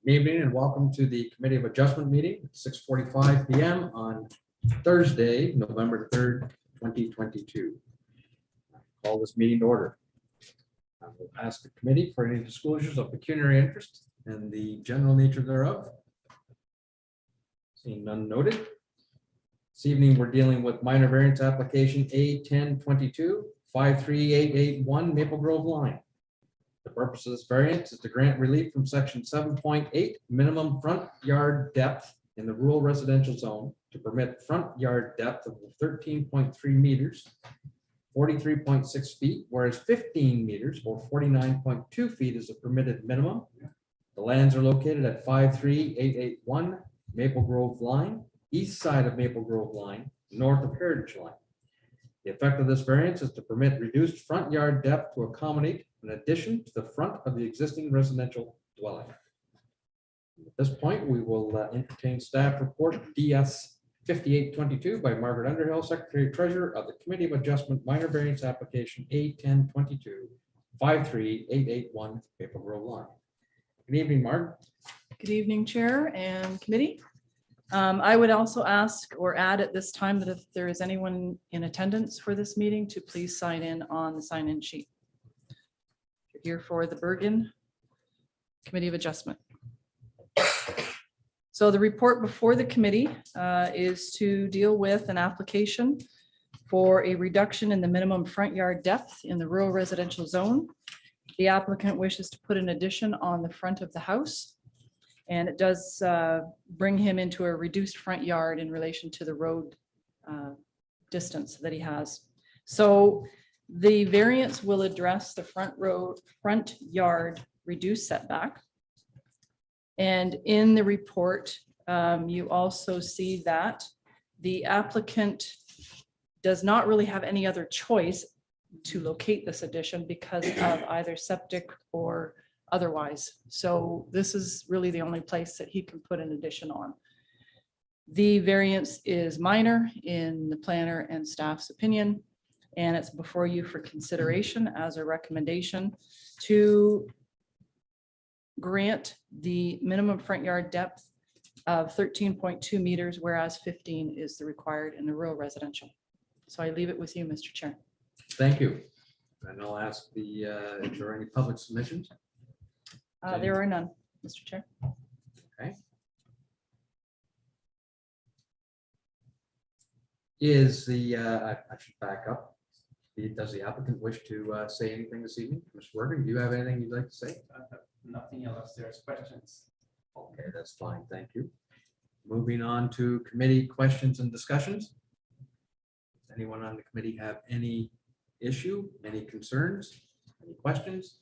Good evening and welcome to the Committee of Adjustment meeting at 6:45 p.m. on Thursday, November 3rd, 2022. Call this meeting to order. I will ask the committee for any disclosures of pecuniary interest and the general nature thereof. Seeing none noted. This evening, we're dealing with minor variance application A1022 53881 Maple Grove line. The purpose of this variance is to grant relief from section 7.8 minimum front yard depth in the rural residential zone to permit front yard depth of 13.3 meters, 43.6 feet, whereas 15 meters or 49.2 feet is the permitted minimum. The lands are located at 53881 Maple Grove line, east side of Maple Grove line, north of Heritage line. The effect of this variance is to permit reduced front yard depth to accommodate an addition to the front of the existing residential dwelling. At this point, we will entertain staff report DS 5822 by Margaret Underhill, Secretary Treasurer of the Committee of Adjustment Minor Variance Application A1022 53881 Maple Grove line. Good evening, Mark. Good evening, Chair and Committee. I would also ask or add at this time that if there is anyone in attendance for this meeting to please sign in on the sign-in sheet. Here for the Bergen Committee of Adjustment. So the report before the committee is to deal with an application for a reduction in the minimum front yard depth in the rural residential zone. The applicant wishes to put an addition on the front of the house, and it does bring him into a reduced front yard in relation to the road distance that he has. So the variance will address the front yard reduced setback. And in the report, you also see that the applicant does not really have any other choice to locate this addition because of either septic or otherwise. So this is really the only place that he can put an addition on. The variance is minor in the planner and staff's opinion, and it's before you for consideration as a recommendation to grant the minimum front yard depth of 13.2 meters, whereas 15 is the required in the rural residential. So I leave it with you, Mr. Chair. Thank you. And I'll ask the if there are any public submissions. There are none, Mr. Chair. Okay. Is the I should back up. Does the applicant wish to say anything this evening? Mr. Werner, do you have anything you'd like to say? Nothing else. There's questions. Okay, that's fine. Thank you. Moving on to committee questions and discussions. Does anyone on the committee have any issue, any concerns, any questions?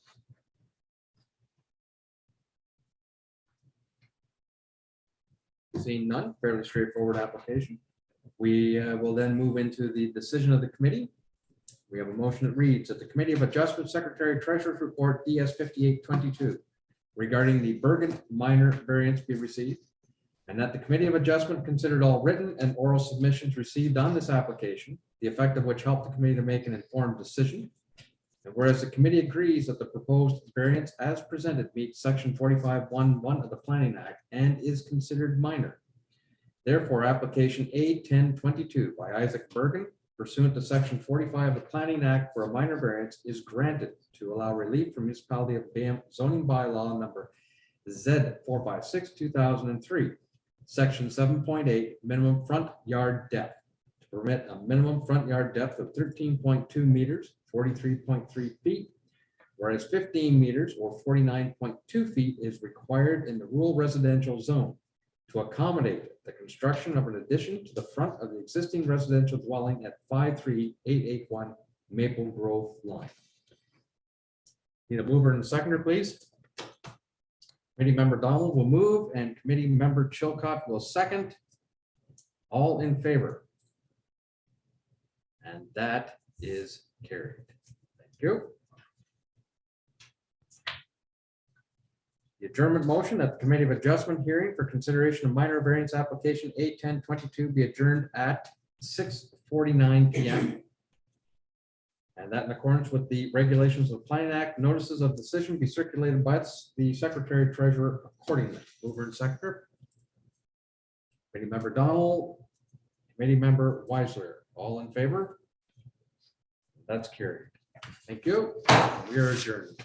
Seeing none, fairly straightforward application. We will then move into the decision of the committee. We have a motion that reads that the Committee of Adjustment Secretary Treasurer's Report DS 5822 regarding the Bergen minor variance be received, and that the Committee of Adjustment considered all written and oral submissions received on this application, the effect of which helped the committee to make an informed decision. And whereas the committee agrees that the proposed variance as presented meets section 45(1)(1) of the Planning Act and is considered minor. Therefore, application A1022 by Isaac Bergen pursuant to section 45 of the Planning Act for a minor variance is granted to allow relief from Municipality of Banff zoning bylaw number Z456/2003, section 7.8 minimum front yard depth to permit a minimum front yard depth of 13.2 meters, 43.3 feet, whereas 15 meters or 49.2 feet is required in the rural residential zone to accommodate the construction of an addition to the front of the existing residential dwelling at 53881 Maple Grove line. Need a mover and a seconder, please. Committee member Donald will move and committee member Chilcott will second. All in favor? And that is carried. Thank you. The adjournment motion at the Committee of Adjustment hearing for consideration of minor variance application A1022 be adjourned at 6:49 p.m. And that in accordance with the regulations of the Planning Act, notices of decision be circulated by the secretary treasurer accordingly. Mover and seconder. Committee member Donald, committee member Weisler, all in favor? That's carried. Thank you. We are adjourned.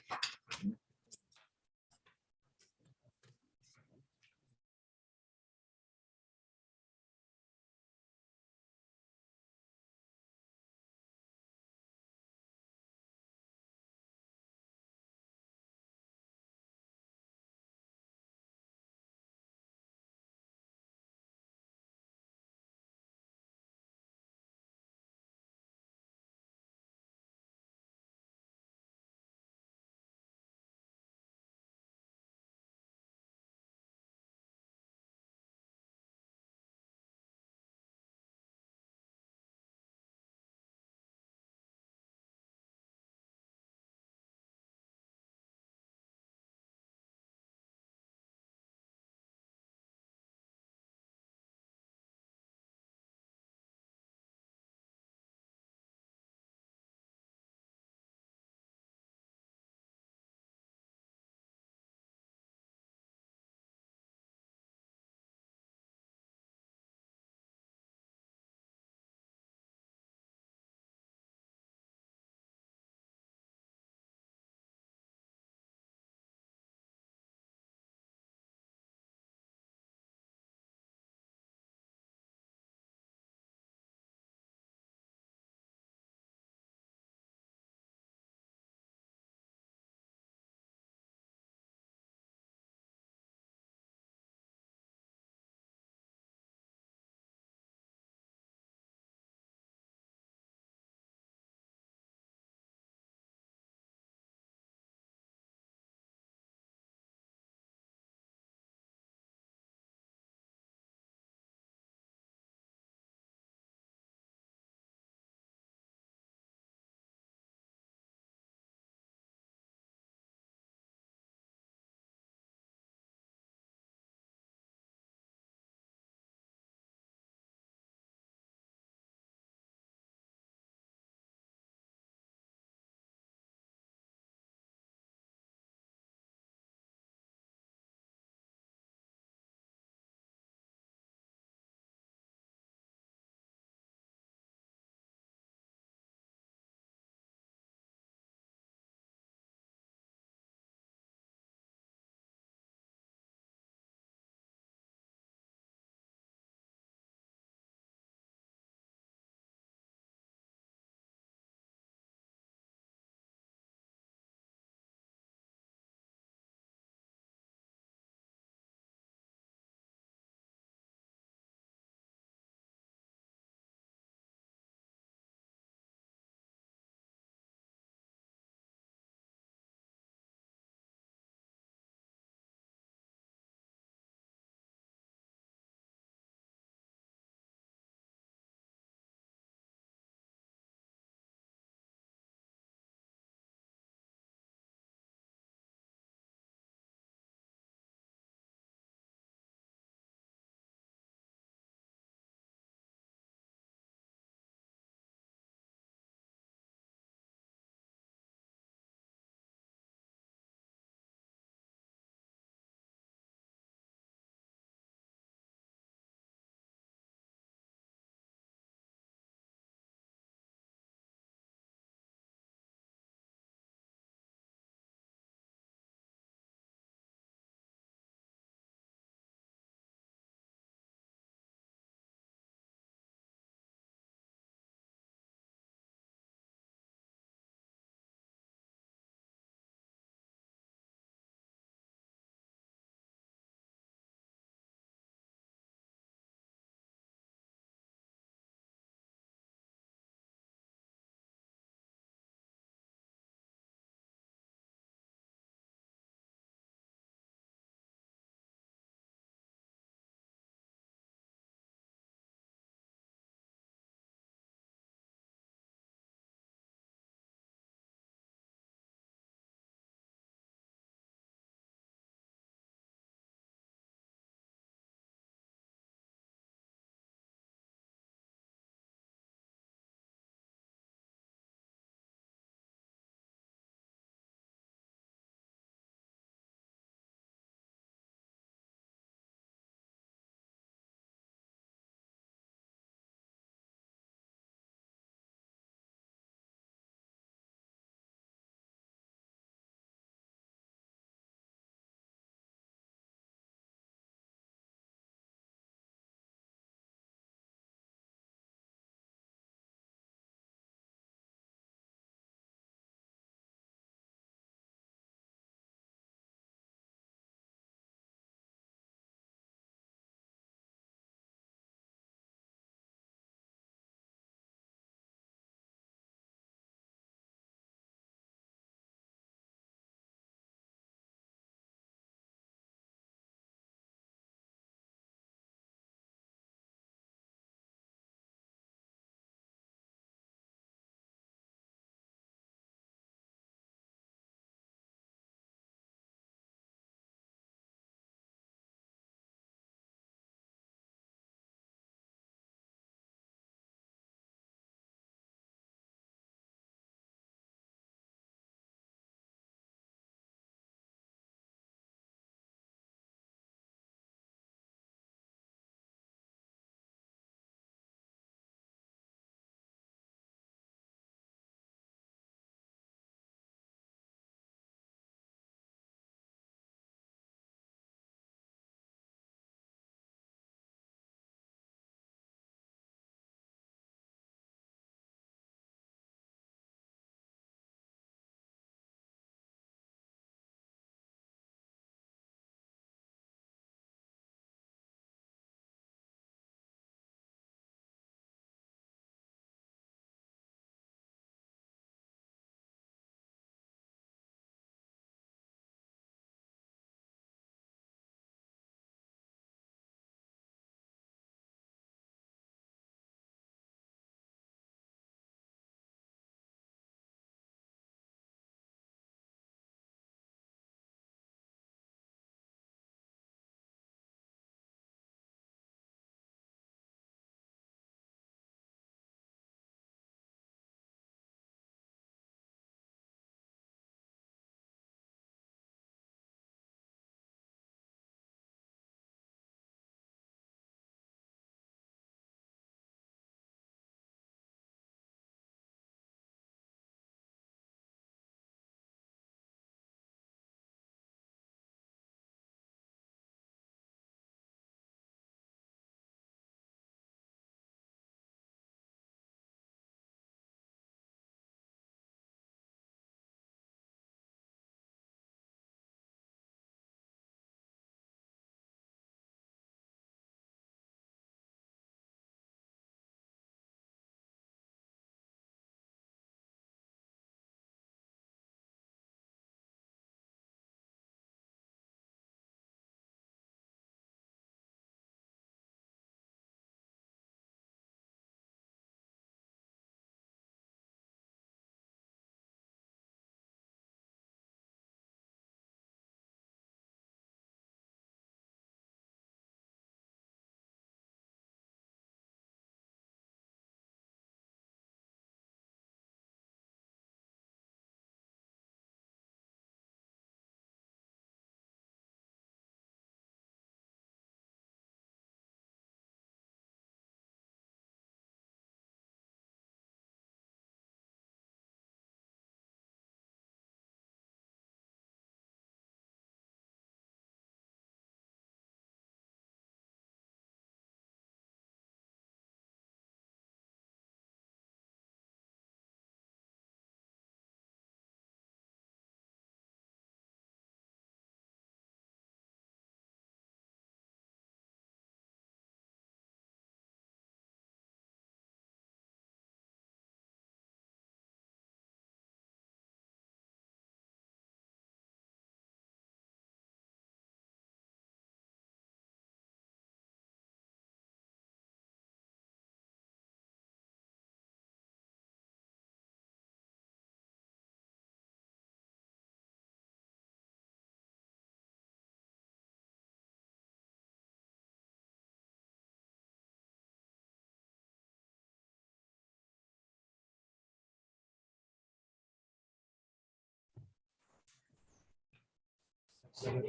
Good.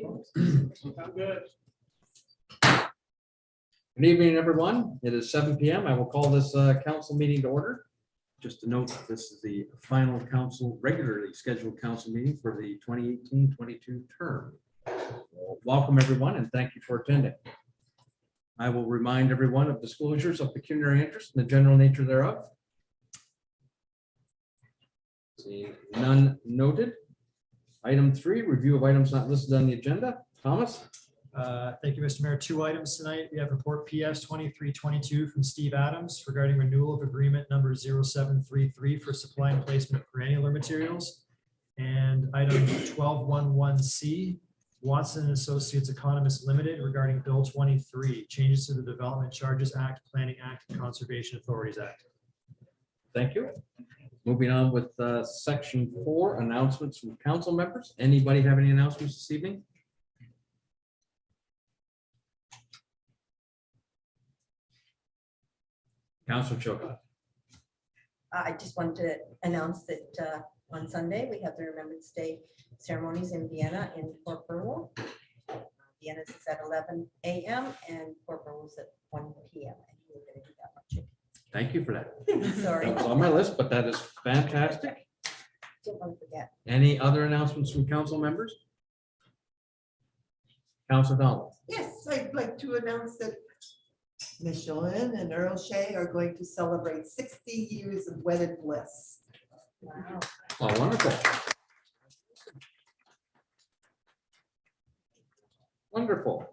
Good evening, everyone. It is 7 p.m. I will call this council meeting to order. Just to note, this is the final regularly scheduled council meeting for the 2018-22 term. Welcome, everyone, and thank you for attending. I will remind everyone of disclosures of pecuniary interest and the general nature thereof. See none noted. Item 3, review of items not listed on the agenda. Thomas? Thank you, Mr. Mayor. 2 items tonight. We have report PS 2322 from Steve Adams regarding renewal of agreement number 0733 for supply and placement of granular materials. And item 1211C, Watson and Associates Economists Limited regarding Bill 23, changes to the Development Charges Act, Planning Act, and Conservation Authorities Act. Thank you. Moving on with section 4, announcements from council members. Anybody have any announcements this evening? Councilor Chilcott. I just wanted to announce that on Sunday, we have the Remembrance Day ceremonies in Vienna in Port Burwell. Vienna's is at 11 a.m. and Port Burwell's at 1 p.m. And we're going to do that much. Thank you for that. Sorry, That was on my list, but that is fantastic. don't want to forget. Any other announcements from council members? Councilor Donald. Yes, I'd like to announce that Michelin and Earl Shea are going to celebrate 60 years of wedded bliss. Wow. Oh, wonderful. Wonderful.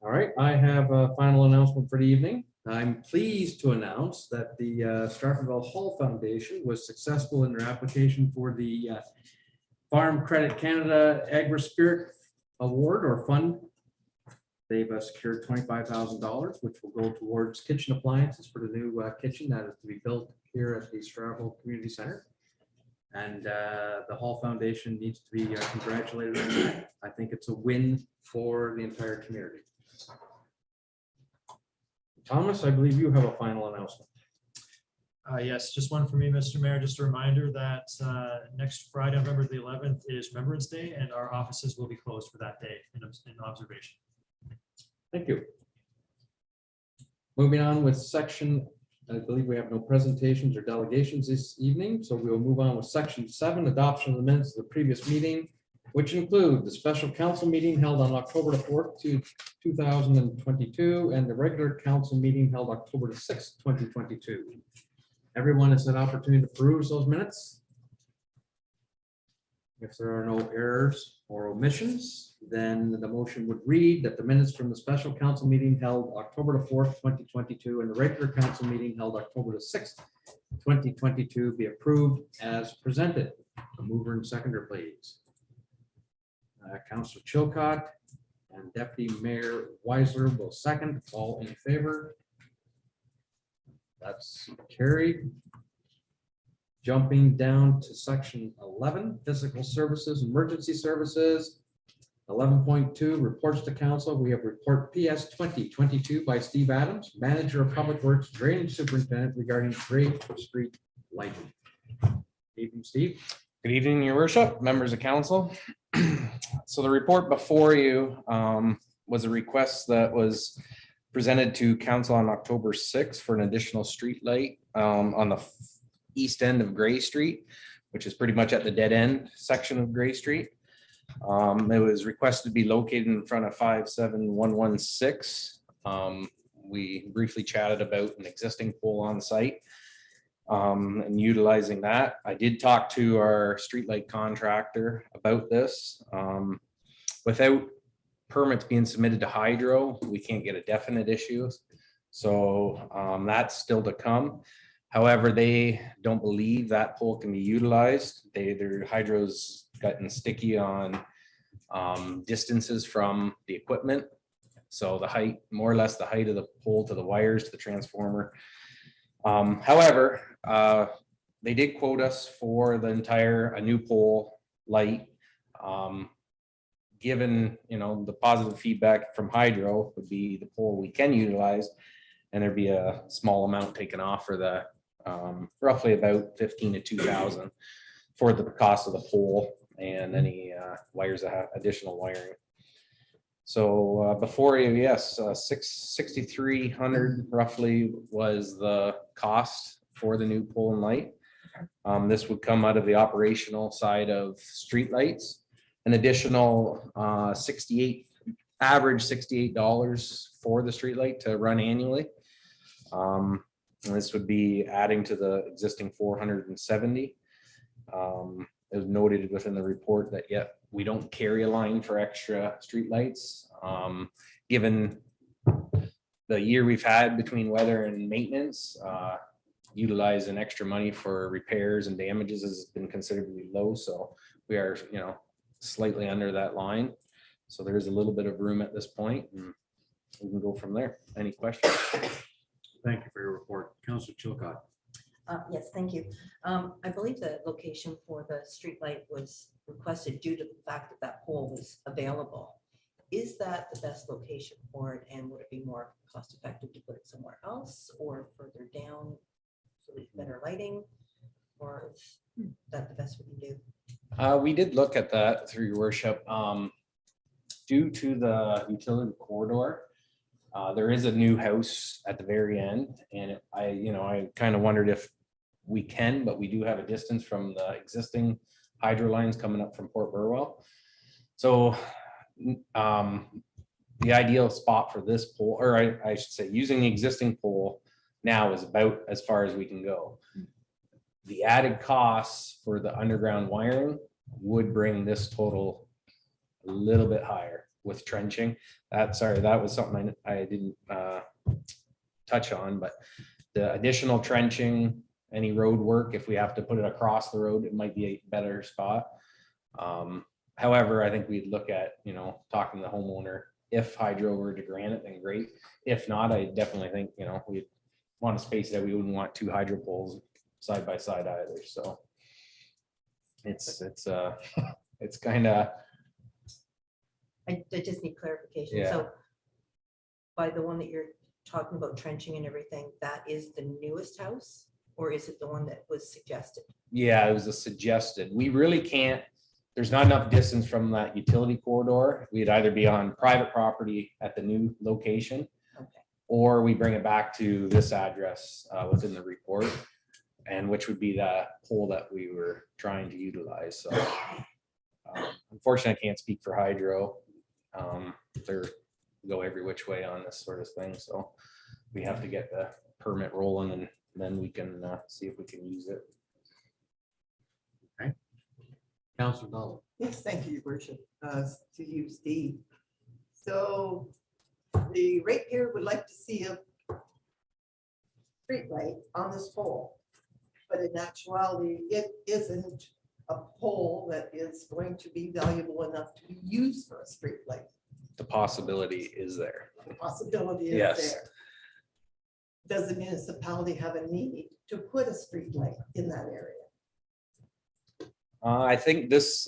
All right, I have a final announcement for the evening. I'm pleased to announce that the Stratfordville Hall Foundation was successful in their application for the Farm Credit Canada Agri-Spirit Award or Fund. They've secured $25,000, which will go towards kitchen appliances for the new kitchen that is to be built here at the Stratfordville Community Center. And the Hall Foundation needs to be congratulated on that. I think it's a win for the entire community. Thomas, I believe you have a final announcement. Yes, just one for me, Mr. Mayor. Just a reminder that next Friday, November the 11th is Remembrance Day, and our offices will be closed for that day in observation. Thank you. Moving on with section, I believe we have no presentations or delegations this evening, so we will move on with section 7, adoption of the minutes of the previous meeting, which include the special council meeting held on October the 4th, 2022, and the regular council meeting held October the 6th, 2022. Everyone has an opportunity to peruse those minutes. If there are no errors or omissions, then the motion would read that the minutes from the special council meeting held October the 4th, 2022, and the regular council meeting held October the 6th, 2022 be approved as presented. A mover and seconder, please. Councilor Chilcott and Deputy Mayor Weisler will second. All in favor? That's carried. Jumping down to section 11, physical services, emergency services. 11.2, reports to council. We have report PS 2022 by Steve Adams, Manager of Public Works, Drainage Superintendent regarding Gray Street lighting. Evening, Steve. Good evening, your worship, members of council. So the report before you was a request that was presented to council on October 6th for an additional street light on the east end of Gray Street, which is pretty much at the dead end section of Gray Street. It was requested to be located in front of 57116. We briefly chatted about an existing pole on site and utilizing that. I did talk to our streetlight contractor about this. Without permits being submitted to Hydro, we can't get a definite issue. So that's still to come. However, they don't believe that pole can be utilized. Their Hydro's gotten sticky on distances from the equipment. So the height, more or less the height of the pole to the wires to the transformer. However, they did quote us for the entire, a new pole light. Given, the positive feedback from Hydro would be the pole we can utilize, and there'd be a small amount taken off for the roughly about 15 to 2,000 for the cost of the pole. and any wires that have additional wiring. So before you, yes, 6,300 roughly was the cost for the new pole and light. This would come out of the operational side of streetlights. An additional 68, average $68 for the streetlight to run annually. And this would be adding to the existing 470. It was noted within the report that, yet we don't carry a line for extra streetlights. Given the year we've had between weather and maintenance, utilizing extra money for repairs and damages has been considerably low. So we are, slightly under that line. So there's a little bit of room at this point, and we can go from there. Any questions? Thank you for your report. Councillor Chilcott. Yes, thank you. I believe the location for the streetlight was requested due to the fact that that pole was available. Is that the best location for it, and would it be more cost effective to put it somewhere else or further down so we get better lighting, or is that the best we can do? We did look at that, through your worship. Due to the utility corridor, there is a new house at the very end, and I kind of wondered if we can, but we do have a distance from the existing hydro lines coming up from Port Burwell. So the ideal spot for this pole, or I should say, using the existing pole now is about as far as we can go. The added costs for the underground wiring would bring this total a little bit higher with trenching. That was something I didn't touch on, but the additional trenching, any road work, if we have to put it across the road, it might be a better spot. However, I think we'd look at, talking to the homeowner. If hydro were to grant it, then great. If not, I definitely think, we'd want to space that we wouldn't want two hydro poles side by side either. So it's kind of. I just need clarification. Yeah. So by the one that you're talking about trenching and everything, that is the newest house, or is it the one that was suggested? Yeah, it was a suggested. We really can't, there's not enough distance from that utility corridor. We'd either be on private property at the new location, Okay. or we bring it back to this address within the report, and which would be the pole that we were trying to utilize. So unfortunately, I can't speak for hydro. They're go every which way on this sort of thing. So we have to get the permit rolling, and then we can see if we can use it. Councillor Nolan. Yes, thank you, your worship, to you, Steve. So the ratepayer would like to see a streetlight on this pole, but in actuality, it isn't a pole that is going to be valuable enough to be used for a streetlight. The possibility is there. The possibility is Yes. there. Does the municipality have a need to put a streetlight in that area? I think this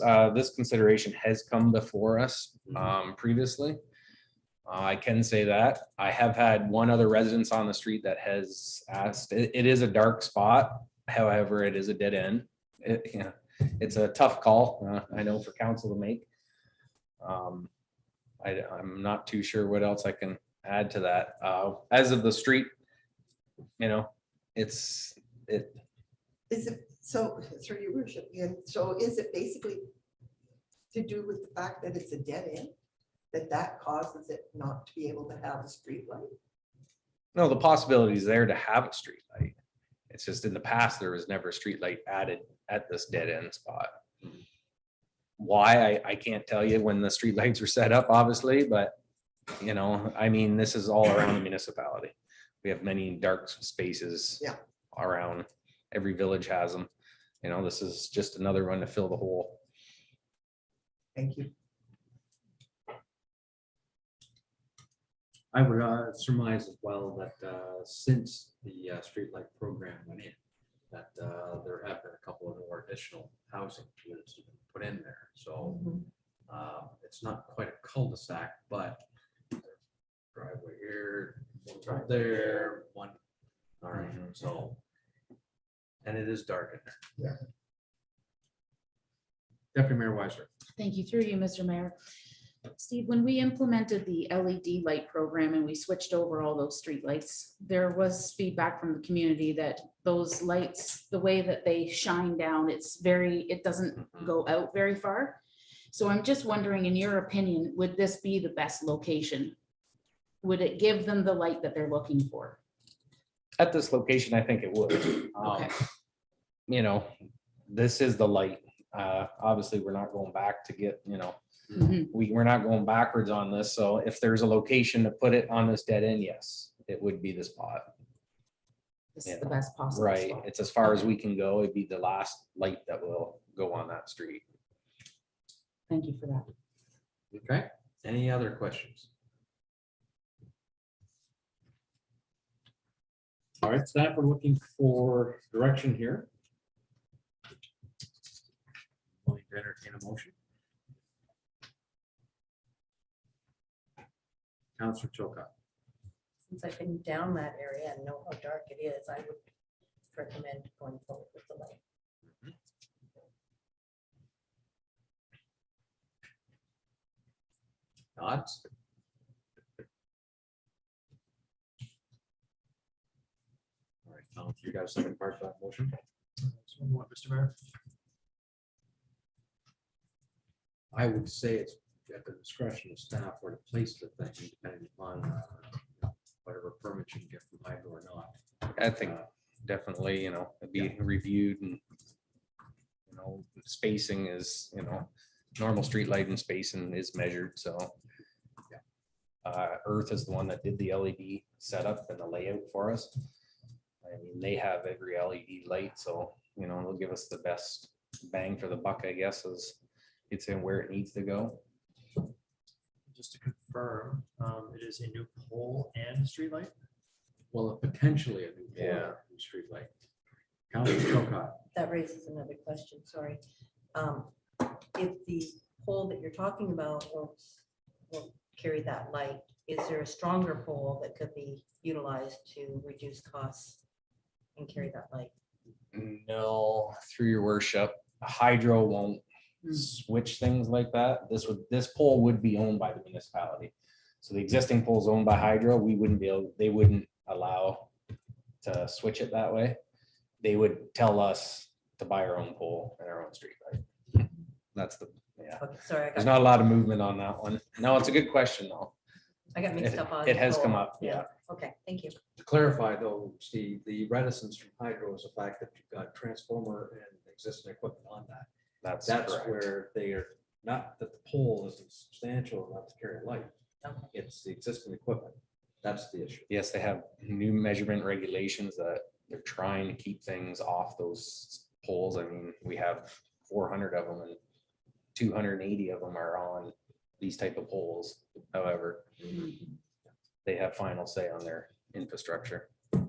consideration has come before us previously. I can say that. I have had one other residence on the street that has asked. It is a dark spot. However, it is a dead end. It's a tough call, I know, for council to make. I'm not too sure what else I can add to that. As of the street, Is it, so, through your worship, and so is it basically to do with the fact that it's a dead end, that causes it not to be able to have a street light? No, the possibility is there to have a street light. It's just in the past, there was never a street light added at this dead end spot. Why, I can't tell you when the street lights were set up, obviously, but this is all around the municipality. We have many dark spaces around. Every village has them. This is just another one to fill the hole. Thank you. I would surmise as well that since the streetlight program went in, that there have been a couple of more additional housing units that have been put in there. So it's not quite a cul-de-sac, but driveway here, one there, one. All right, so, and it is dark in there. Deputy Mayor Weiser. Thank you. Through you, Mr. Mayor. Steve, when we implemented the LED light program and we switched over all those street lights, there was feedback from the community that those lights, the way that they shine down, it doesn't go out very far. So I'm just wondering, in your opinion, would this be the best location? Would it give them the light that they're looking for? At this location, I think it would. Okay. You know, this is the light. Obviously, we're not going back to get, you know, Mhm. we're not going backwards on this. So if there's a location to put it on this dead end, yes, it would be the spot. This is the best possible. Right. spot. It's as far as we can go. It'd be the last light that will go on that street. Thank you for that. Okay, any other questions? All right, staff, we're looking for direction here. Willing to entertain a motion. Counselor Chilcott. Since I've been down that area and know how dark it is, I would recommend going forward with the light. Nods. All right, Tom, you got a second part of that motion? So what, Mr. Mayor? I would say it's at the discretion of staff where to place the thing, depending upon whatever permits you can get from hydro or not. I think definitely, you know, it'd be reviewed and, you know, spacing is, you know, normal street light and spacing is measured, so. Earth is the one that did the LED setup and the layout for us. I mean, they have every LED light, so, you know, they'll give us the best bang for the buck, I guess, is it's in where it needs to go. Just to confirm, it is a new pole and streetlight? Well, potentially a new Yeah. street light. Counselor Chilcott. That raises another question, sorry. If the pole that you're talking about will carry that light, is there a stronger pole that could be utilized to reduce costs and carry that light? No, through your worship, hydro won't Hmm. switch things like that. This pole would be owned by the municipality. So the existing pole is owned by hydro. They wouldn't allow to switch it that way. They would tell us to buy our own pole and our own street light. That's yeah. Okay, sorry, There's not a lot of movement on that one. No, it's a good question though. I got mixed up on. It has the come pole. up, yeah. Okay, thank you. To clarify though, Steve, the reticence from hydro is the fact that you've got transformer and existing equipment on that. That's correct. where they are, not that the pole isn't substantial enough to carry light. Okay. It's the existing equipment. That's the issue. Yes, they have new measurement regulations that they're trying to keep things off those poles. I mean, we have 400 of them and 280 of them are on these type of poles. However, they have final say on their infrastructure. We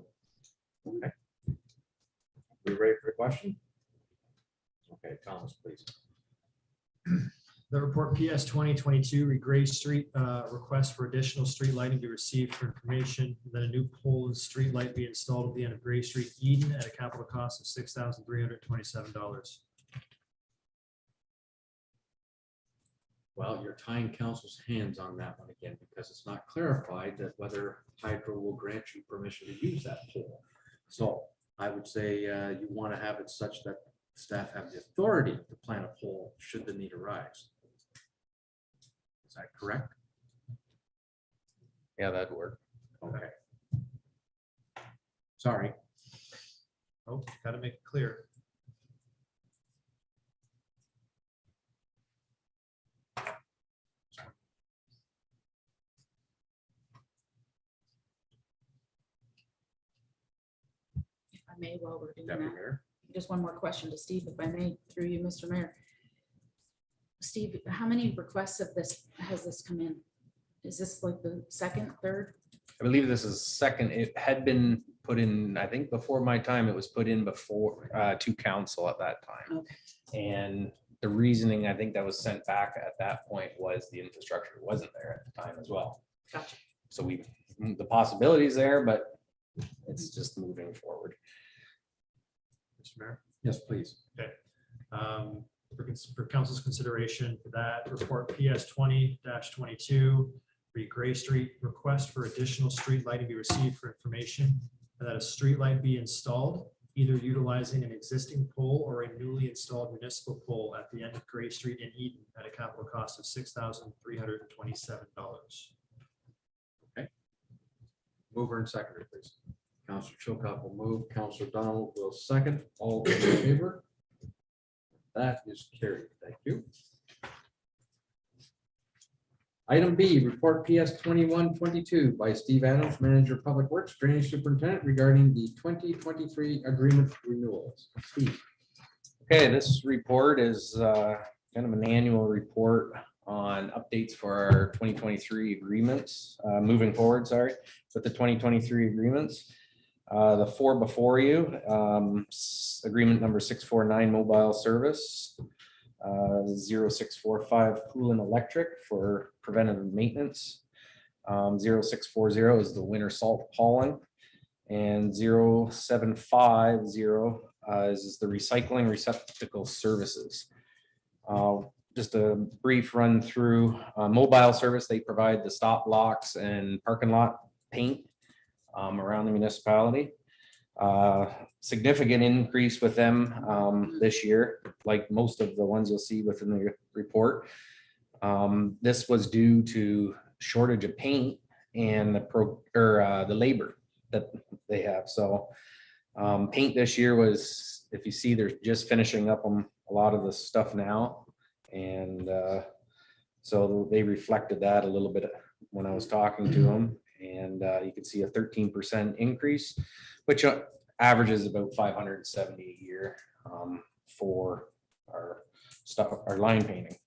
ready for the question? Okay, Thomas, please. The report PS 2022 regrade street request for additional street lighting be received for information. That a new pole and street light be installed at the end of Gray Street, Eden, at a capital cost of $6,327. Well, you're tying council's hands on that one again, because it's not clarified that whether hydro will grant you permission to use that pole. So I would say you want to have it such that staff have the authority to plant a pole should the need arise. Is that correct? Yeah, that'd work. Okay. Sorry. Oh, got to make it clear. If I may, while we're doing Deputy that, Mayor. just one more question to Steve, if I may, through you, Mr. Mayor. Steve, how many requests of this has this come in? Is this like the second, third? I believe this is second. It had been put in, I think before my time, it was put in before to council at that time. Okay. And the reasoning, I think that was sent back at that point was the infrastructure wasn't there at the time as well. Gotcha. So the possibilities there, but it's just moving forward. Mr. Mayor. Yes, please. for council's consideration for that report PS 20-22, read Gray Street, request for additional street lighting be received for information, and that a street light be installed, either utilizing an existing pole or a newly installed municipal pole at the end of Gray Street in Eden at a capital cost of $6,327. Mover and seconder, please. Counselor Chilcott will move, Counselor Donald will second, all those in favor? That is carried, thank you. Item B, report PS 21-22 by Steve Adams, Manager of Public Works, Drainage Superintendent regarding the 2023 agreement renewals. Steve. Okay, this report is kind of an annual report on updates for our 2023 agreements, moving forward, sorry, with the 2023 agreements. The four before you, agreement number 649 mobile service, 0645 pool and electric for preventative maintenance. 0640 is the winter salt hauling, and 0750 is the recycling receptacle services. Just a brief run through mobile service. They provide the stop blocks and parking lot paint around the municipality. Significant increase with them this year, like most of the ones you'll see within the report. This was due to shortage of paint and the labor that they have. So paint this year was, if you see, they're just finishing up on a lot of the stuff now. And so they reflected that a little bit when I was talking to them. And you can see a 13% increase, which averages about 570 a year for our stuff, our line painting.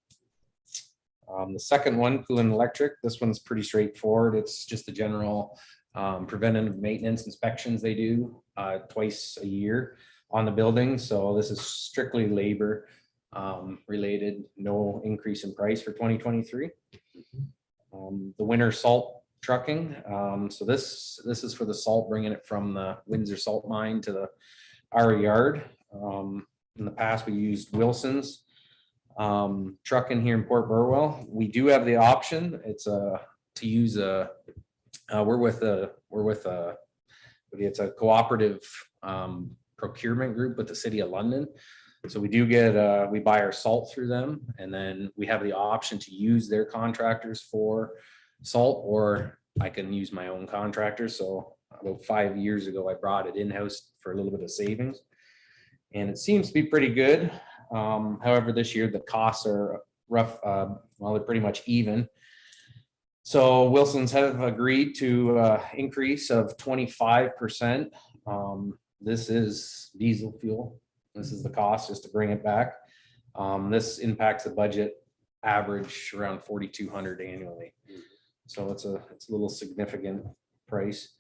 The second one, pool and electric, this one's pretty straightforward. It's just the general preventative maintenance inspections they do twice a year on the building. So this is strictly labor related, no increase in price for 2023. The winter salt trucking. So this is for the salt, bringing it from the Windsor salt mine to our yard. In the past, we used Wilson's trucking here in Port Burwell. We do have the option. It's to use it's a cooperative procurement group with the City of London. So we do get we buy our salt through them, and then we have the option to use their contractors for salt, or I can use my own contractor. So about 5 years ago, I brought it in-house for a little bit of savings, and it seems to be pretty good. However, this year the costs are rough. Well, they're pretty much even. So Wilson's have agreed to increase of 25%. This is diesel fuel. This is the cost just to bring it back. This impacts the budget average around 4,200 annually. So it's a little significant price.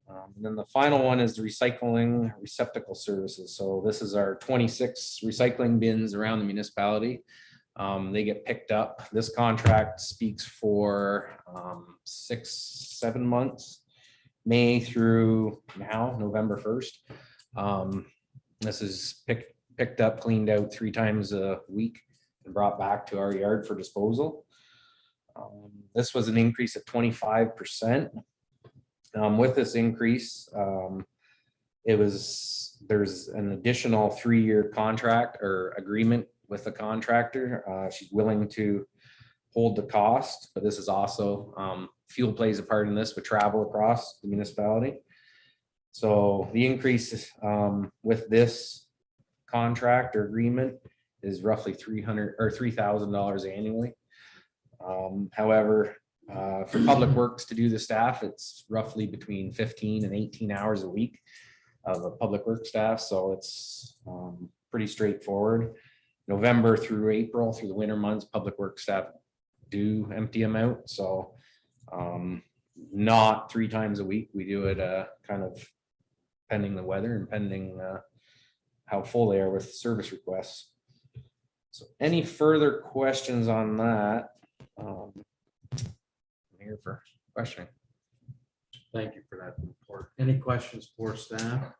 And then the final one is the recycling receptacle services. So this is our 26 recycling bins around the municipality. They get picked up. This contract speaks for 6-7 months, May through now, November 1st. This is picked up, cleaned out 3 times a week and brought back to our yard for disposal. This was an increase of 25%. With this increase, there's an additional 3-year contract or agreement with the contractor. She's willing to hold the cost, but this is also fuel plays a part in this with travel across the municipality. So the increase with this contract or agreement is roughly $3,000 annually. However, for public works to do the staff, it's roughly between 15 and 18 hours a week of a public works staff. So it's pretty straightforward. November through April, through the winter months, public works staff do empty them out. So not 3 times a week. We do it kind of pending the weather and pending how full they are with service requests. So any further questions on that? I'm here for questioning. Thank you for that report. Any questions for staff?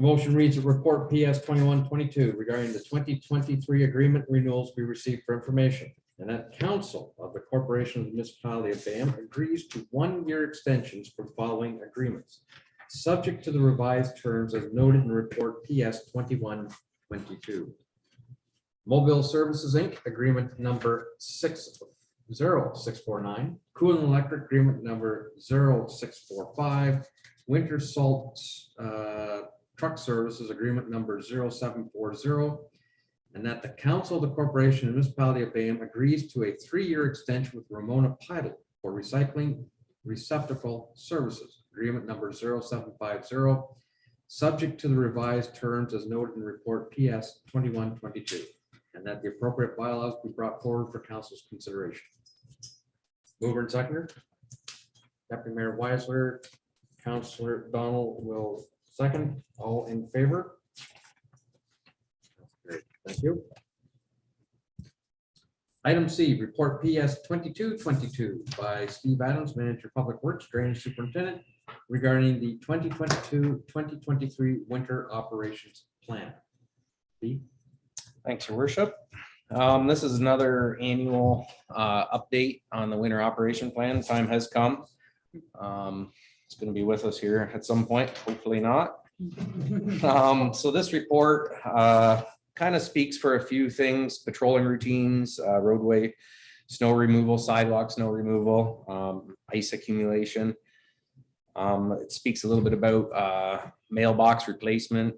motion reads, a report PS 2122 regarding the 2023 agreement renewals we received for information. And that council of the Corporation of the Municipality of Bayham agrees to 1-year extensions for following agreements, subject to the revised terms as noted in report PS 2122. Mobile Services, Inc., agreement number 60649, Cool Electric agreement number 0645, Winter Salt Truck Services agreement number 0740, and that the council of the Corporation and Municipality of Bayham agrees to a 3-year extension with Ramona Pilot for recycling receptacle services, agreement number 0750, subject to the revised terms as noted in report PS 2122, and that the appropriate bylaws be brought forward for council's consideration. Mover and seconder. Deputy Mayor Weisler, Councillor Donald will second. All in favor? Great, thank you. Item C, report PS 2222 by Steve Adams, Manager Public Works, Drainage Superintendent, regarding the 2022-2023 winter operations plan. Steve? Thanks, your worship. This is another annual update on the winter operation plan. Time has come. It's going to be with us here at some point, hopefully not. So this report kind of speaks for a few things: patrolling routines, roadway snow removal, sidewalk snow removal, ice accumulation. It speaks a little bit about mailbox replacement,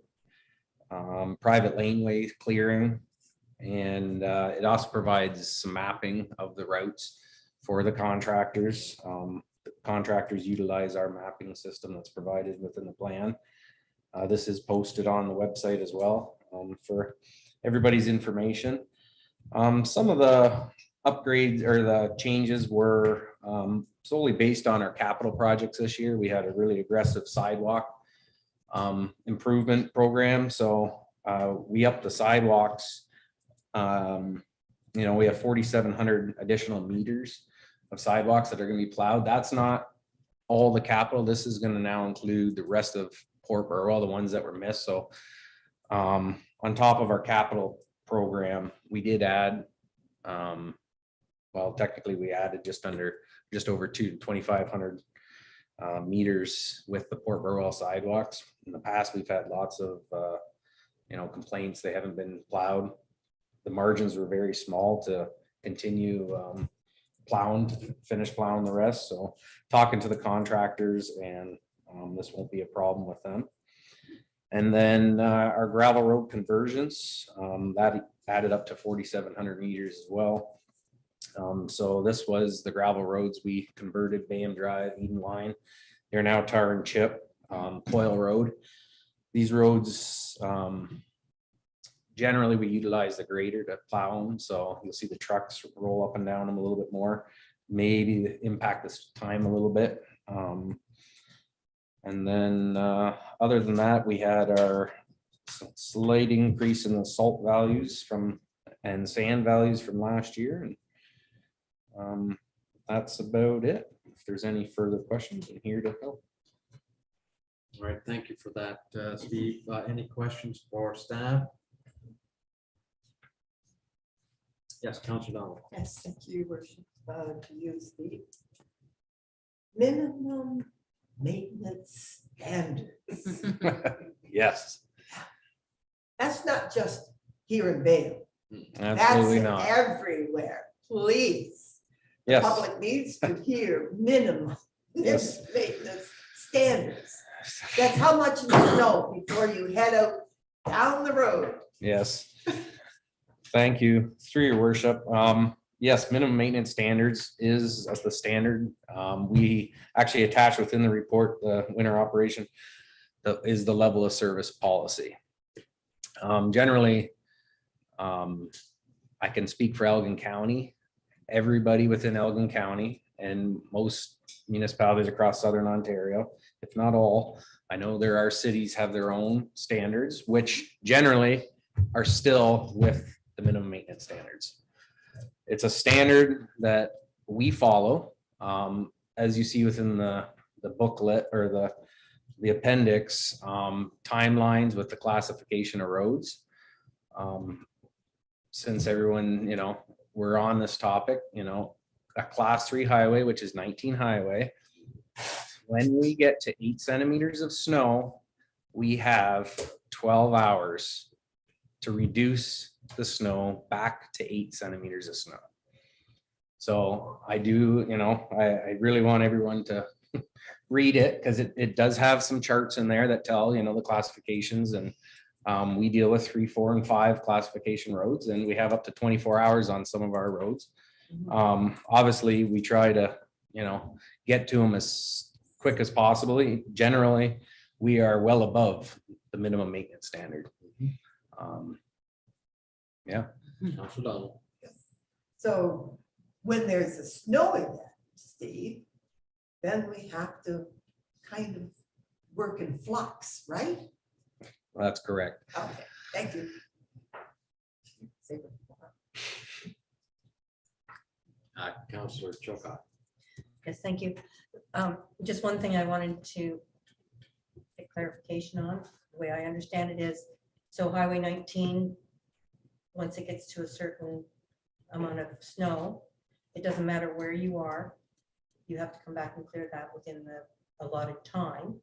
private laneway clearing, and it also provides some mapping of the routes for the contractors. The contractors utilize our mapping system that's provided within the plan. This is posted on the website as well for everybody's information. Some of the upgrades or the changes were solely based on our capital projects this year. We had a really aggressive sidewalk improvement program. So we upped the sidewalks. We have 4,700 additional meters of sidewalks that are going to be plowed. That's not all the capital. This is going to now include the rest of Port or all the ones that were missed. So on top of our capital program, we did add, well, technically we added just over 2,500 meters with the Port Burwell sidewalks. In the past, we've had lots of, complaints. They haven't been plowed. The margins were very small to continue finish plowing the rest. So talking to the contractors, and this won't be a problem with them. And then our gravel road conversions, that added up to 4,700 meters as well. So this was the gravel roads we converted: Bayham Drive, Eden Line. They're now tar and chip, Coil Road. These roads, generally we utilize the grader to plow them. So you'll see the trucks roll up and down them a little bit more, maybe impact this time a little bit. And then other than that, we had our slight increase in the salt values and sand values from last year. And that's about it. If there's any further questions, I'm here to help. All right, thank you for that, Steve. Any questions for staff? Yes, Councilor Donald. Yes, thank you, Worship. To use the minimum maintenance standards. Yes, That's not just here in Bayham. absolutely That's not. everywhere. Please. The Yes. public needs to hear minimum Yes. maintenance standards. That's how much you know before you head out down the road. Yes. Thank you. Through your worship. Yes, minimum maintenance standards is the standard. We actually attach within the report, the winter operation, is the level of service policy. Generally, I can speak for Elgin County. Everybody within Elgin County and most municipalities across Southern Ontario, if not all, I know there are cities have their own standards, which generally are still with the minimum maintenance standards. It's a standard that we follow. As you see within the booklet or the appendix, timelines with the classification of roads. Since everyone, we're on this topic, a class 3 highway, which is 19 highway. When we get to 8 centimeters of snow, we have 12 hours to reduce the snow back to 8 centimeters of snow. So I do, I really want everyone to read it, because it does have some charts in there that tell, the classifications, and we deal with 3, 4, and 5 classification roads, and we have up to 24 hours on some of our roads. Obviously, we try to, get to them as quick as possible. Generally, we are well above the minimum maintenance standard. Yeah. Councilor Donald. So when there's a snow event, Steve, then we have to kind of work in flux, right? That's correct. Okay, thank you. Councilor Chilcott. Yes, thank you. Just one thing I wanted to get clarification on, the way I understand it is, so Highway 19, once it gets to a certain amount of snow, it doesn't matter where you are, you have to come back and clear that within the allotted time.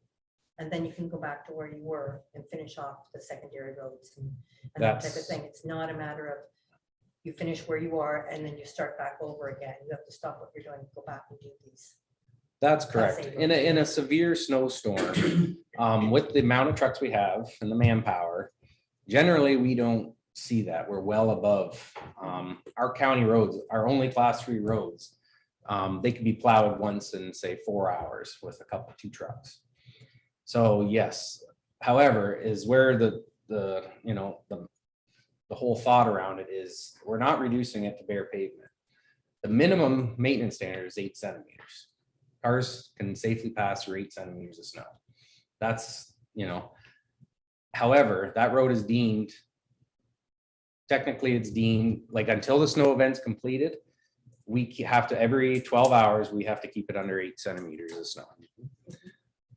And then you can go back to where you were and finish off the secondary roads and that type of That's- thing. It's not a matter of you finish where you are and then you start back over again. You have to stop what you're doing, go back and do these. That's Class correct. 8 In a severe snowstorm, with the amount of trucks we have and the manpower, generally, we don't see that. We're well above. Our county roads, our only class 3 roads, they could be plowed once in, say, 4 hours with a couple, 2 trucks. So yes, however, is where the whole thought around it is, we're not reducing it to bare pavement. The minimum maintenance standard is 8 centimeters. Cars can safely pass through 8 centimeters of snow. That's, however, that road is deemed, technically it's deemed, like, until the snow event's completed, we have to, every 12 hours, we have to keep it under 8 centimeters of snow.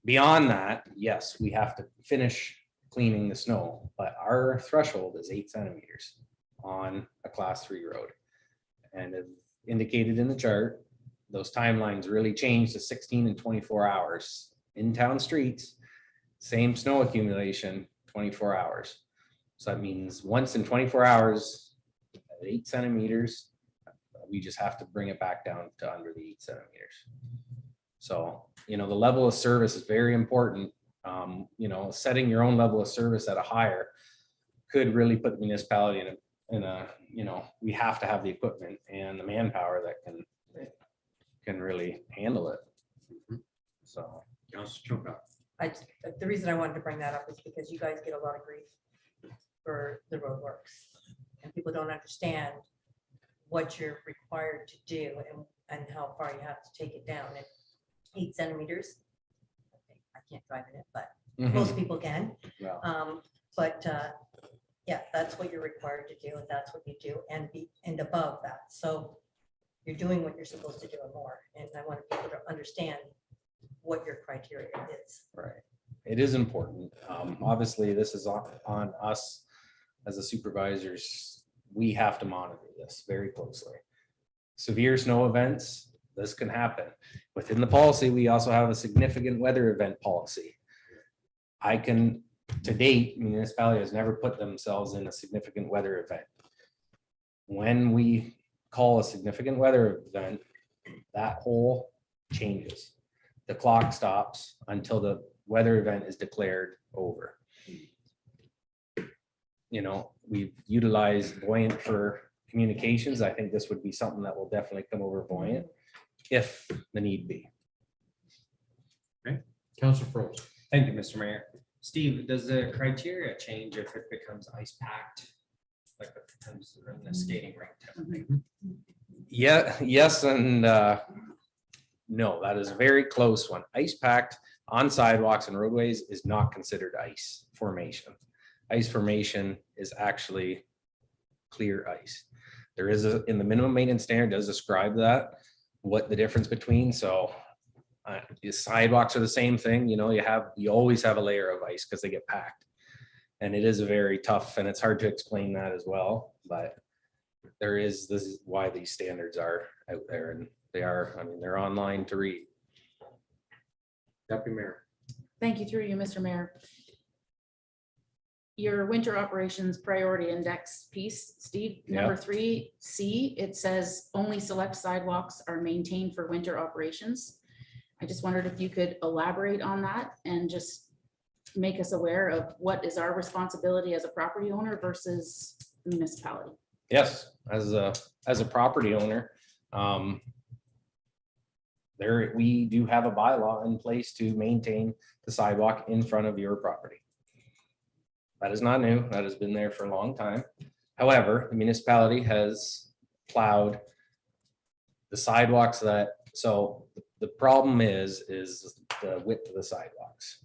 Beyond that, yes, we have to finish cleaning the snow, but our threshold is 8 centimeters on a class 3 road. And as indicated in the chart, those timelines really change to 16 and 24 hours. In town streets, same snow accumulation, 24 hours. So that means once in 24 hours, at 8 centimeters, we just have to bring it back down to under the 8 centimeters. So, the level of service is very important. Setting your own level of service at a higher could really put the municipality in a, we have to have the equipment and the manpower that can really handle it. So. Councilor Chilcott. The reason I wanted to bring that up is because you guys get a lot of grief for the roadworks. And people don't understand what you're required to do and how far you have to take it down. And 8 centimeters, I can't drive in it, but most people can. Yeah. Yeah, that's what you're required to do, and that's what you do, and above that. So you're doing what you're supposed to do and more. And I want people to understand what your criteria is. Right. It is important. Obviously, this is on us as the supervisors. We have to monitor this very closely. Severe snow events, this can happen. Within the policy, we also have a significant weather event policy. To date, municipality has never put themselves in a significant weather event. When we call a significant weather event, that whole changes. The clock stops until the weather event is declared over. We've utilized Buoyant for communications. I think this would be something that will definitely come over Buoyant if the need be. Councilor Frost. Thank you, Mr. Mayor. Steve, does the criteria change if it becomes ice packed? Like if it becomes in the skating rink type of thing? Yeah, yes, and no, that is a very close one. Ice packed on sidewalks and roadways is not considered ice formation. Ice formation is actually clear ice. There is in the minimum maintenance standard does describe that, what the difference between. So The sidewalks are the same thing, you know, you always have a layer of ice because they get packed. And it is a very tough, and it's hard to explain that as well, but this is why these standards are out there, and they're online to read. Deputy Mayor. Thank you, through you, Mr. Mayor. Your winter operations priority index piece, Steve, number 3C, it says only select sidewalks are maintained for winter operations. I just wondered if you could elaborate on that and just make us aware of what is our responsibility as a property owner versus municipality. Yes, as a property owner, we do have a bylaw in place to maintain the sidewalk in front of your property. That is not new. That has been there for a long time. However, the municipality has plowed the sidewalks so the problem is the width of the sidewalks.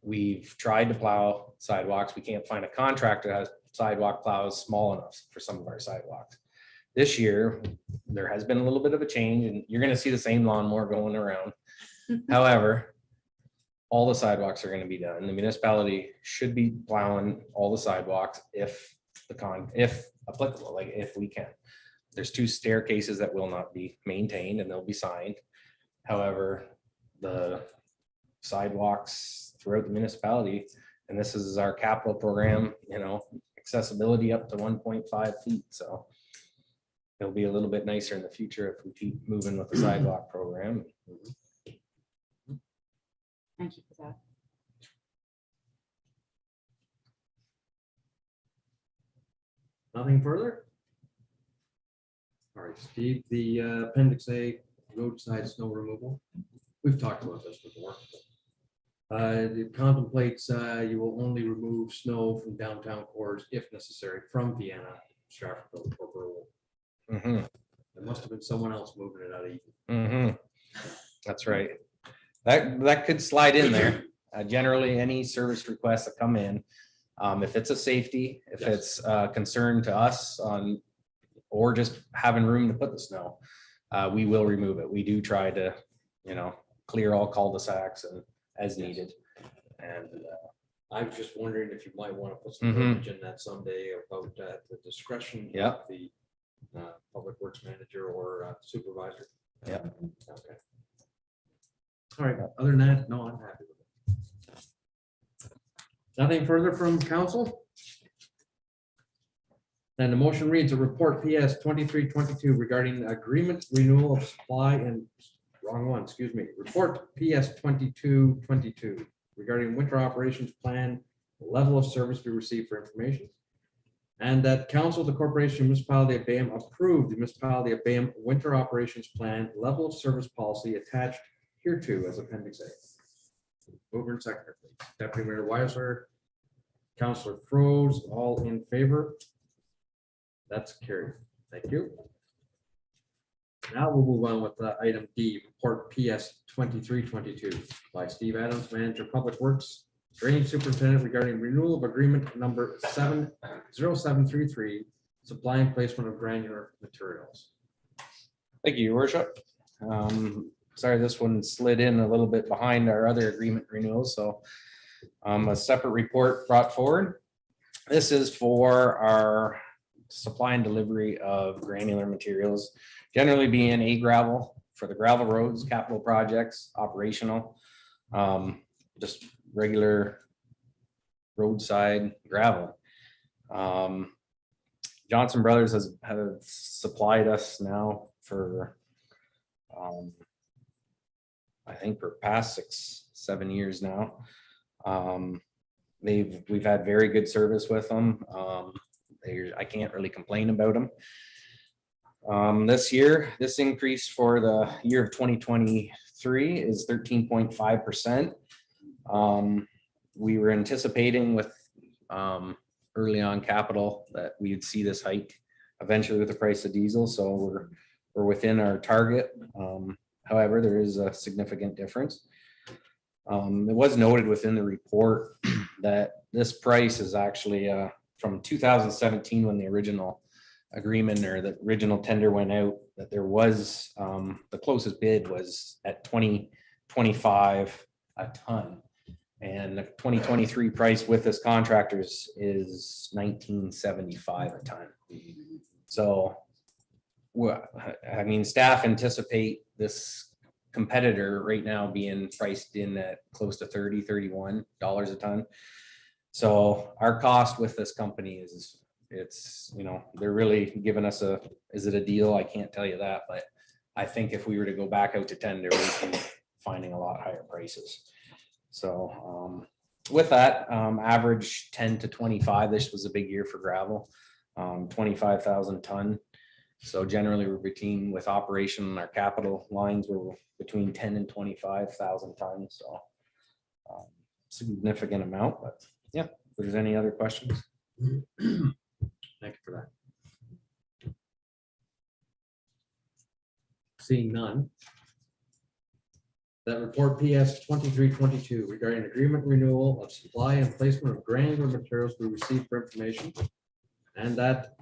We've tried to plow sidewalks. We can't find a contractor that has sidewalk plows small enough for some of our sidewalks. This year, there has been a little bit of a change, and you're going to see the same lawnmower going around. However, all the sidewalks are going to be done. The municipality should be plowing all the sidewalks if applicable, like if we can. There's 2 staircases that will not be maintained and they'll be signed. However, the sidewalks throughout the municipality, and this is our capital program, you know, accessibility up to 1.5 feet. So it'll be a little bit nicer in the future if we keep moving with the sidewalk program. Thank you for that. Nothing further? All right, Steve, the appendix A, roadside snow removal. We've talked about this before. It contemplates you will only remove snow from downtown cores if necessary from Vienna, Stratford, or Berlin. There must have been someone else moving it out of Eden. That's right. That could slide in there. Generally, any service requests that come in, if it's a safety, if it's a concern to us on, or just having room to put the snow, we will remove it. We do try to, you know, clear all cul-de-sacs and as needed. And I was just wondering if you might want to put some verbiage in that someday about the discretion of the public works manager or supervisor. Yeah. Okay. All right. Other than that, no, I'm happy with it. Nothing further from council? Then the motion reads a report PS 2322 regarding agreement renewal of supply and report PS 2222 regarding winter operations plan, level of service we receive for information. And that council, the corporation municipality of Bayham approved the municipality of Bayham winter operations plan, level of service policy attached hereto as appendix A. Mover and seconder, please. Deputy Mayor Weiser, Councillor Froese, all in favor? That's carried. Thank you. Now we'll move on with item D, report PS 2322 by Steve Adams, Manager Public Works, Drainage Superintendent regarding renewal of agreement number 70733, supply and placement of granular materials. thank you, Your Worship. Sorry, this one slid in a little bit behind our other agreement renewals, so a separate report brought forward. This is for our supply and delivery of granular materials, generally being a gravel for the gravel roads, capital projects, operational, just regular roadside gravel. Johnson Brothers have supplied us now for I think for past 6-7 years now. We've had very good service with them. I can't really complain about them. This year, this increase for the year of 2023 is 13.5%. We were anticipating with early on capital that we'd see this hike eventually with the price of diesel, so we're within our target. However, there is a significant difference. It was noted within the report that this price is actually from 2017 when the original agreement or the original tender went out, that there was, the closest bid was at 2025 a ton. And the 2023 price with this contractors is 1975 a ton. So, well, I mean, staff anticipate this competitor right now being priced in at close to $30-31 a ton. So our cost with this company is, it's, you know, they're really giving us a, is it a deal? I can't tell you that, but I think if we were to go back out to tender, we'd be finding a lot higher prices. So with that, average 10 to 25, this was a big year for gravel, 25,000 ton. So generally we're between, with operation and our capital lines, we're between 10 and 25,000 tons. So significant amount, but yeah, if there's any other questions. Thank you for that. Seeing none. That report PS 2322 regarding agreement renewal of supply and placement of granular materials we received for information. And that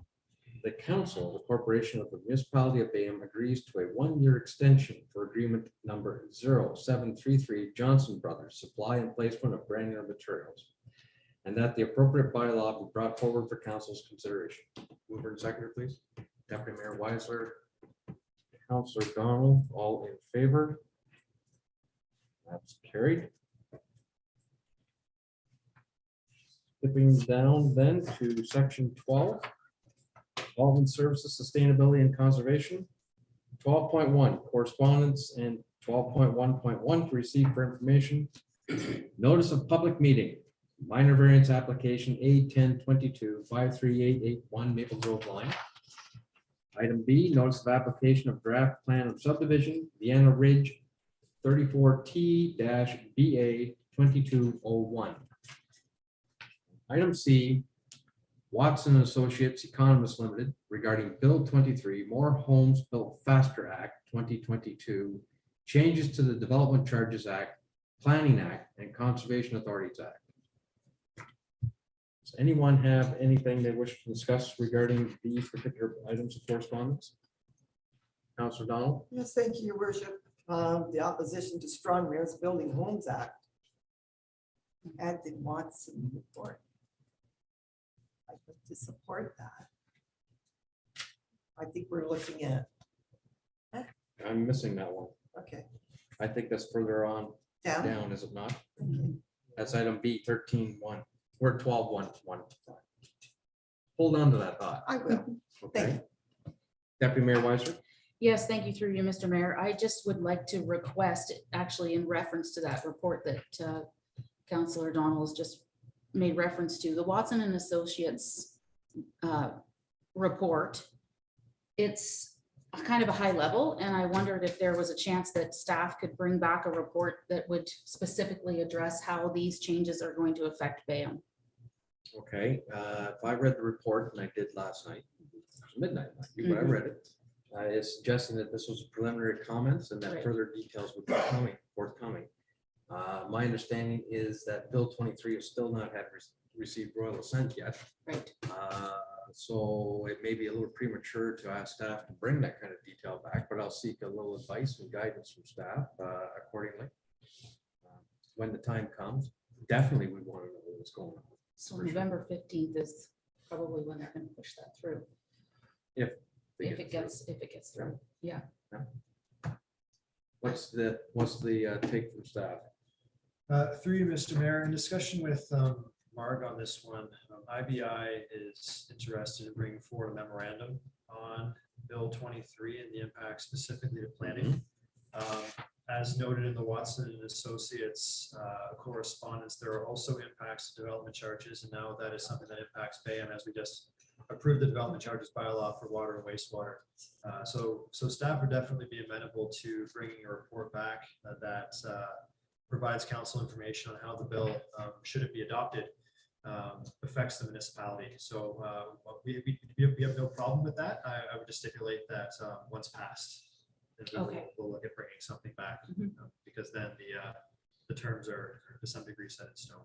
the council, the corporation of the municipality of Bayham agrees to a 1-year extension for agreement number 0733 Johnson Brothers, supply and placement of granular materials. And that the appropriate bylaw be brought forward for council's consideration. Mover and seconder, please. Deputy Mayor Weisler, Councillor Donald, all in favor? That's carried. Skipping down then to section 12. Development Services, Sustainability and Conservation. 12.1 Correspondence and 12.1.1 to receive for information. Notice of public meeting. Minor variance application A1022 53881 Maple Grove line. Item B, notice of application of draft plan of subdivision, Vienna Ridge 34T-BA 2201. Item C, Watson and Associates Economists Limited regarding Bill 23, More Homes Built Faster Act 2022, changes to the Development Charges Act, Planning Act, and Conservation Authorities Act. Does anyone have anything they wish to discuss regarding these particular items of correspondence? Councilor Donald? Yes, thank you, your worship. The opposition to Strong Mayor's Building Homes Act. Add the Watson report. I'd like to support that. I think we're looking at, I'm missing that one. okay, I think that's further on down. down, is it not? Okay. That's item B 13.1. We're 12.1.1. Hold on to that thought. I will. Thank Okay. Deputy Mayor Weiser? Yes, thank you through you, Mr. Mayor. I just would like to request, actually in reference to that report that Councillor Donald has just made reference to, the Watson and Associates report. It's kind of a high level, and I wondered if there was a chance that staff could bring back a report that would specifically address how these changes are going to affect Bayham. Okay, if I read the report, and I did last night, it was midnight, but I read it. It's suggesting that this was preliminary comments and that Right. further details would be forthcoming. My understanding is that Bill 23 has still not had received royal assent yet. Right. So it may be a little premature to ask staff to bring that kind of detail back, but I'll seek a little advice and guidance from staff accordingly. When the time comes, definitely we want to know what's going on. So For sure. November 15th is probably when they're going to push that through. If If it gets through, yeah. What's the take from staff? Through you, Mr. Mayor, in discussion with Marg on this one, IBI is interested in bringing forward a memorandum on Bill 23 and the impact specifically to planning. As noted in the Watson and Associates correspondence, there are also impacts to development charges, and now that is something that impacts Bayham as we just approved the development charges bylaw for water and wastewater. So staff would definitely be amenable to bringing a report back that provides council information on how the bill, should it be adopted, affects the municipality. So we have no problem with that. I would just stipulate that once passed, then Okay. we'll look at bringing something back, because then the terms are to some degree set in stone.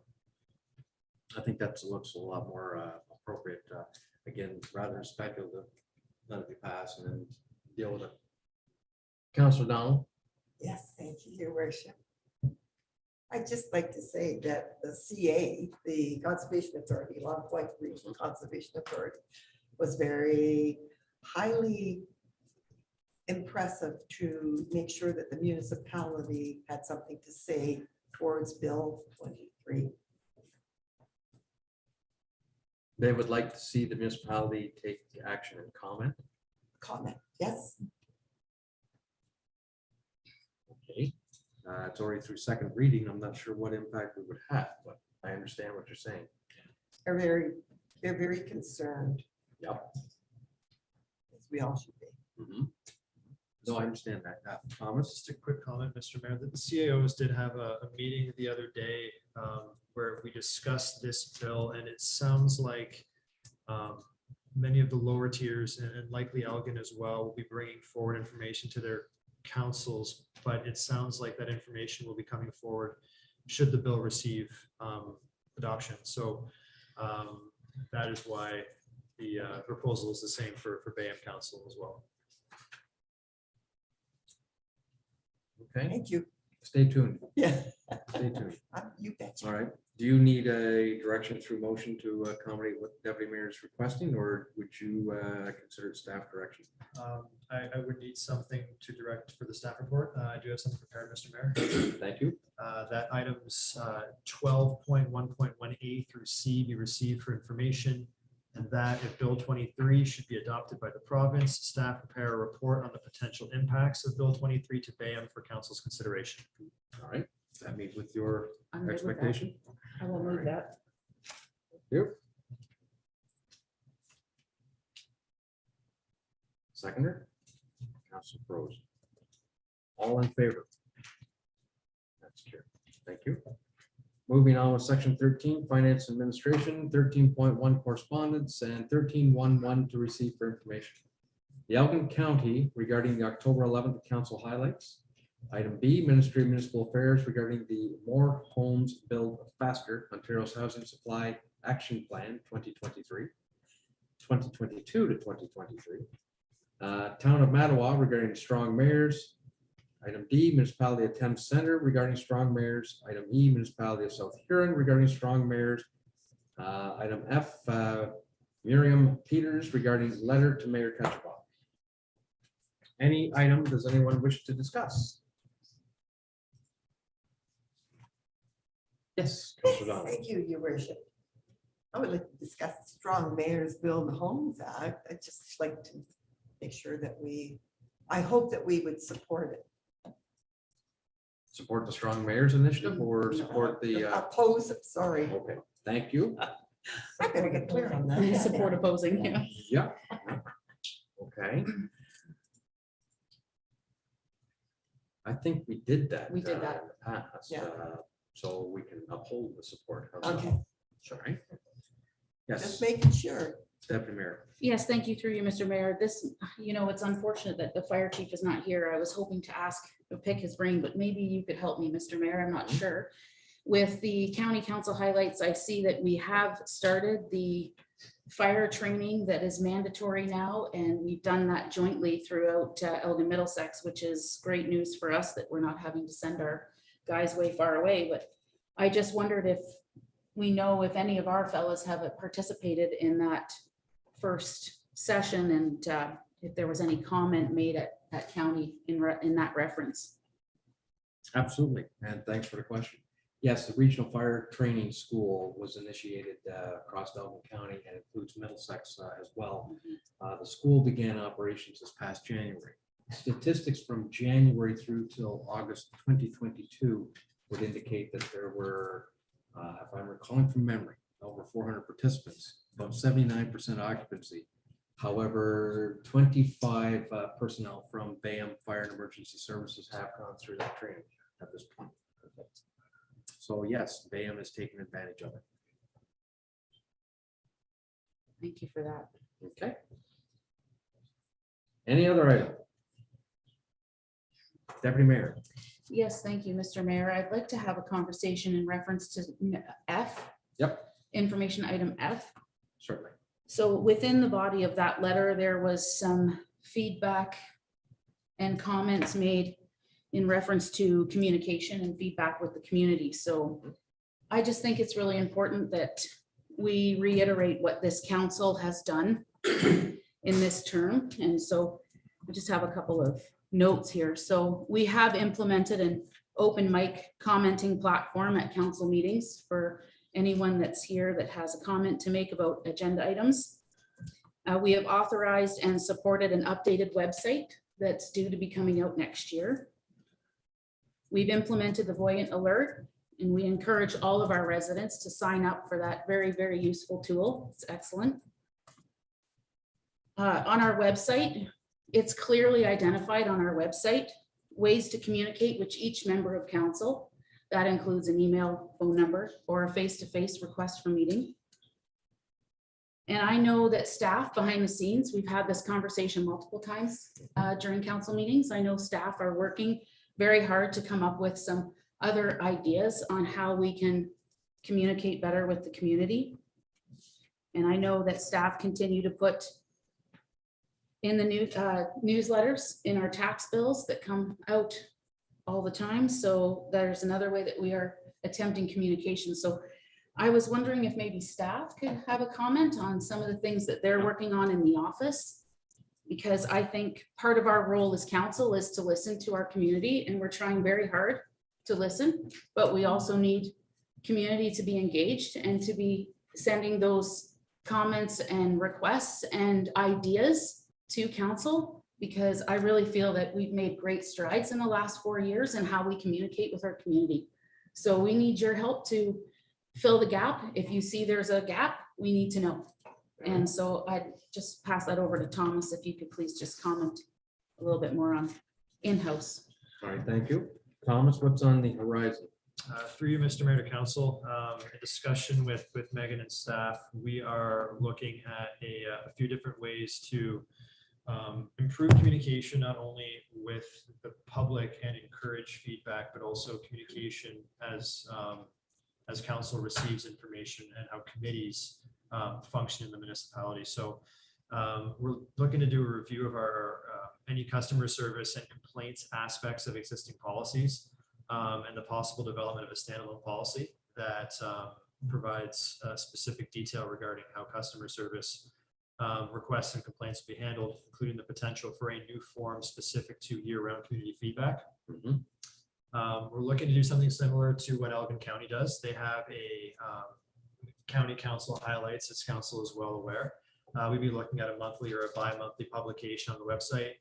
I think that looks a lot more appropriate. Again, rather than speculative, let it be passed and then deal with it. Counselor Donald? Yes, thank you, your worship. I'd just like to say that the CA, the Conservation Authority, Long Point Regional Conservation Authority, was very highly impressive to make sure that the municipality had something to say towards Bill 23. They would like to see the municipality take action and comment. Comment, yes, Okay. It's already through second reading. I'm not sure what impact it would have, but I understand what you're saying. they're very concerned, Yep. as we all should be. Mhm. No, I understand that. Thomas? Just a quick comment, Mr. Mayor, that the CAOs did have a meeting the other day where we discussed this bill, and it sounds like many of the lower tiers and likely Elgin as well will be bringing forward information to their councils, but it sounds like that information will be coming forward should the bill receive adoption. So that is why the proposal is the same for Bayham Council as well. Okay, Thank you. stay tuned. Yeah, Stay tuned. you betcha. All right. Do you need a direction through motion to accommodate what Deputy Mayor is requesting, or would you consider it staff direction? I would need something to direct for the staff report. I do have something prepared, Mr. Mayor. Thank you. That items 12.1.1A through C be received for information, and that if Bill 23 should be adopted by the province, staff prepare a report on the potential impacts of Bill 23 to Bayham for council's consideration. All right. That meets with your I'm good with that. expectation. I will move that. You. Seconder? Council Pros. All in favor? That's carried. Thank you. Moving on with section 13, finance administration, 13.1 correspondence, and 13.1.1 to receive for information. The Elgin County regarding the October 11th council highlights. Item B, Ministry of Municipal Affairs regarding the More Homes Build Faster Ontario's Housing Supply Action Plan 2023, 2022 to 2023. Town of Mattawa regarding strong mayors. Item D, Municipality of Thames Center regarding strong mayors. Item E, Municipality of South Huron regarding strong mayors. Item F, Miriam Peters regarding letter to Mayor Ketchbaum. Any item does anyone wish to discuss? Yes, Councilor Donald. Thank you, your worship. I would like to discuss strong mayors build homes act. I'd just like to make sure that I hope that we would support it. Support the Strong Mayors Initiative or support the, Oppose, sorry. okay, thank you. I better get clear on that. Support opposing, yeah. Yeah. Okay. I think we did that. We did that. in the past, Yeah. So we can uphold the support. How's that? Okay, Sorry. just Yes, making sure. Deputy Mayor. Yes, thank you through you, Mr. Mayor. This, it's unfortunate that the fire chief is not here. I was hoping to pick his brain, but maybe you could help me, Mr. Mayor. I'm not sure. With the county council highlights, I see that we have started the fire training that is mandatory now, and we've done that jointly throughout Elgin Middlesex, which is great news for us that we're not having to send our guys way far away. But I just wondered if we know if any of our fellows have participated in that first session, and if there was any comment made at county in that reference. Absolutely, and thanks for the question. Yes, the Regional Fire Training School was initiated across Elgin County and includes Middlesex as well. The school began operations this past January. Statistics from January through till August 2022 would indicate that there were, if I'm recalling from memory, over 400 participants, about 79% occupancy. However, 25 personnel from Bayham Fire and Emergency Services have gone through that training at this point. So yes, Bayham is taking advantage of it. Thank you for that. Okay. Any other item? Deputy Mayor. Yes, thank you, Mr. Mayor. I'd like to have a conversation in reference to F. Yep. Information item F. Certainly. So within the body of that letter, there was some feedback and comments made in reference to communication and feedback with the community. So I just think it's really important that we reiterate what this council has done in this term. And so I just have a couple of notes here. So we have implemented an open mic commenting platform at council meetings for anyone that's here that has a comment to make about agenda items. We have authorized and supported an updated website that's due to be coming out next year. We've implemented the Voyant Alert, and we encourage all of our residents to sign up for that very, very useful tool. It's excellent. On our website, it's clearly identified on our website, ways to communicate with each member of council. That includes an email, phone number, or a face-to-face request for meeting. And I know that staff behind the scenes, we've had this conversation multiple times during council meetings. I know staff are working very hard to come up with some other ideas on how we can communicate better with the community. And I know that staff continue to put in the new newsletters in our tax bills that come out all the time. So there's another way that we are attempting communication. So I was wondering if maybe staff could have a comment on some of the things that they're working on in the office. Because I think part of our role as council is to listen to our community, and we're trying very hard to listen, but we also need community to be engaged and to be sending those comments and requests and ideas to council, because I really feel that we've made great strides in the last 4 years in how we communicate with our community. So we need your help to fill the gap. If you see there's a gap, we need to know. And so I just pass that over to Thomas, if you could please just comment a little bit more on in-house. All right, thank you. Thomas, what's on the horizon? Through you, Mr. Mayor to Council, a discussion with Megan and staff, we are looking at a few different ways to improve communication, not only with the public and encourage feedback, but also communication as council receives information and how committees function in the municipality. So we're looking to do a review of our any customer service and complaints aspects of existing policies, and the possible development of a standalone policy that provides specific detail regarding how customer service requests and complaints will be handled, including the potential for a new form specific to year-round community feedback. We're looking to do something similar to what Elgin County does. They have a county council highlights, as council is well aware. We'd be looking at a monthly or a bi-monthly publication on the website,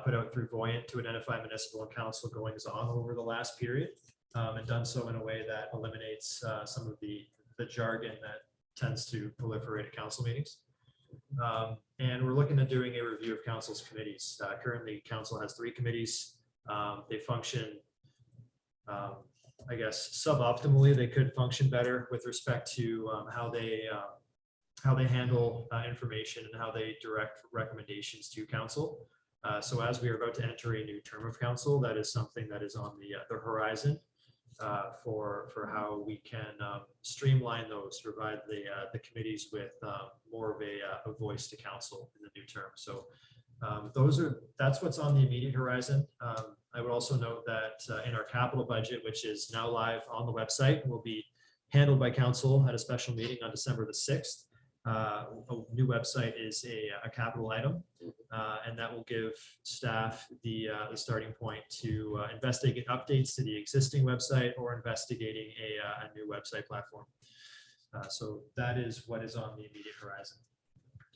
put out through Voyant to identify municipal and council goings on over the last period, and done so in a way that eliminates some of the jargon that tends to proliferate at council meetings. And we're looking at doing a review of council's committees. Currently, council has 3 committees. They function, I guess, suboptimally. They could function better with respect to how they handle information and how they direct recommendations to council. So as we are about to enter a new term of council, that is something that is on the horizon for how we can streamline those, provide the committees with more of a voice to council in the new term. So that's what's on the immediate horizon. I would also note that in our capital budget, which is now live on the website, will be handled by council at a special meeting on December the 6th. A new website is a capital item, and that will give staff the starting point to investigate updates to the existing website or investigating a new website platform. So that is what is on the immediate horizon.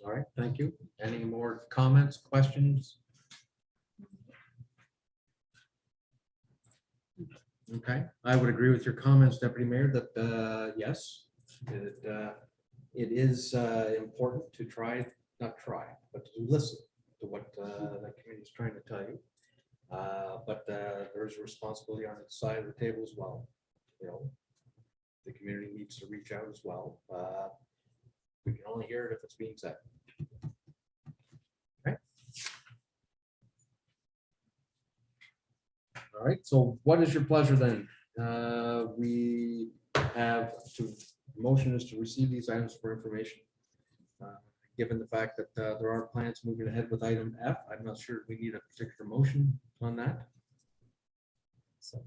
All right, thank you. Any more comments, questions? Okay, I would agree with your comments, Deputy Mayor, that yes, it is important to but to listen to what the community is trying to tell you. But there's a responsibility on its side of the table as well. You know, the community needs to reach out as well. We can only hear it if it's being said. Okay. All right, so what is your pleasure then? We have to, motion is to receive these items for information. given the fact that there are plans moving ahead with item F. I'm not sure if we need a particular motion on that. So,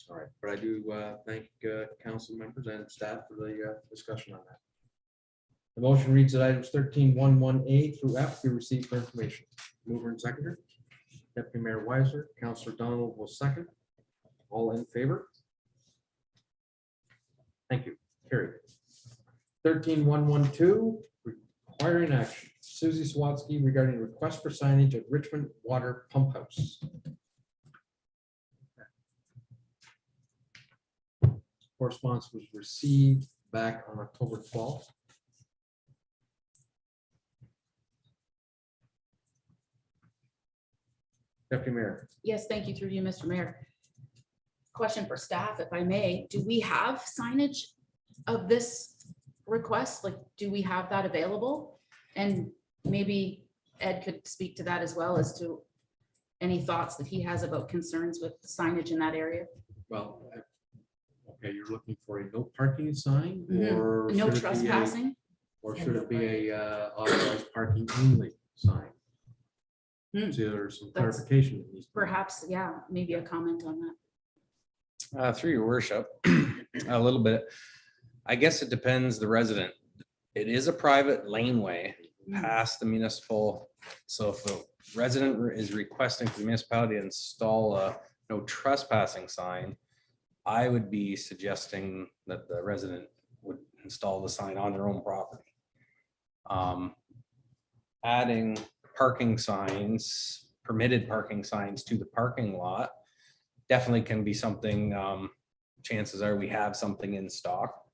all right, but I do thank council members and staff for the discussion on that. The motion reads that items 13.11A through F be received for information. Mover and seconder. Deputy Mayor Weiser, Councillor Donald will second. All in favor? Thank you. Carried. 13.112, requiring action. Susie Swatsky regarding request for signage at Richmond Water Pump House. Correspondence was received back on October 12th. Deputy Mayor. Yes, thank you through you, Mr. Mayor. Question for staff, if I may, do we have signage of this request? Like, do we have that available? And maybe Ed could speak to that as well as to any thoughts that he has about concerns with signage in that area. Well, okay, you're looking for a no parking sign Mhm. or No should it be a- trespassing? Or should it be a authorized parking only sign? Hmm. So there's some That's- clarification. that needs to be made. Perhaps, yeah, maybe a comment on that. Through your worship, a little bit. I guess it depends the resident. It is a private laneway past the municipal. So if a resident is requesting for the municipality to install a no trespassing sign, I would be suggesting that the resident would install the sign on their own property. Adding parking signs, permitted parking signs to the parking lot definitely can be something, chances are we have something in stock.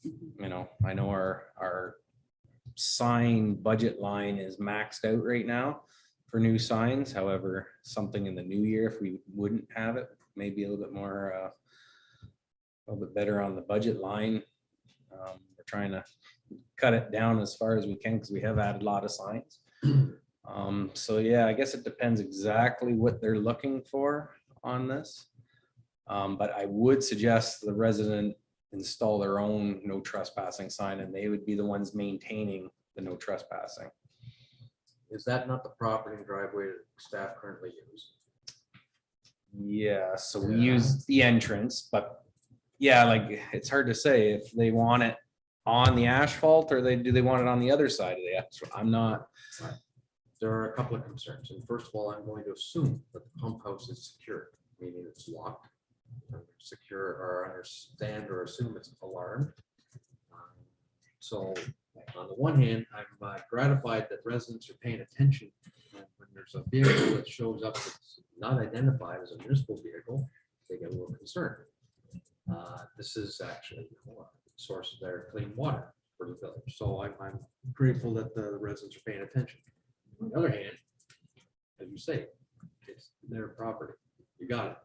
You know, I know our sign budget line is maxed out right now for new signs. However, something in the new year, if we wouldn't have it, maybe a little bit more, a little bit better on the budget line. We're trying to cut it down as far as we can because we have added a lot of signs. So yeah, I guess it depends exactly what they're looking for on this. But I would suggest the resident install their own no trespassing sign and they would be the ones maintaining the no trespassing. Is that not the property and driveway that staff currently use? Yeah, so we Yeah. use the entrance, but yeah, like it's hard to say if they want it on the asphalt or do they want it on the other side of the asphalt? I'm not. There are a couple of concerns. And first of all, I'm going to assume that the pump house is secure, meaning it's locked, secure, or understand or assume it's alarmed. So on the one hand, I'm gratified that residents are paying attention. And when there's a vehicle that shows up that's not identified as a municipal vehicle, they get a little concerned. This is actually a source of their clean water for the village. So I'm grateful that the residents are paying attention. On the other hand, as you say, it's their property. You got it.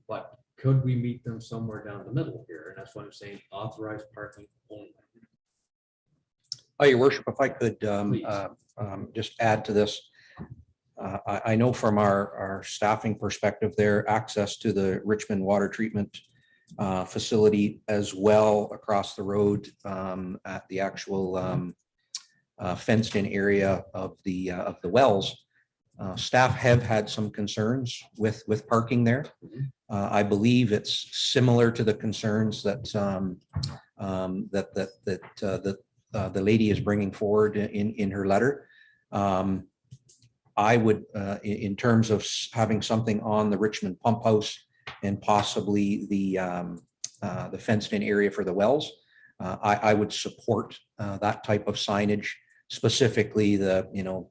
But could we meet them somewhere down the middle here? And that's what I'm saying, authorized parking only. Your worship, if I could Please. just add to this. I know from our staffing perspective there, access to the Richmond water treatment facility as well across the road at the actual fenced in area of the wells. Staff have had some concerns with parking there. I believe it's similar to the concerns that the lady is bringing forward in her letter. I would, in terms of having something on the Richmond pump house and possibly the fenced in area for the wells, I would support that type of signage, specifically the,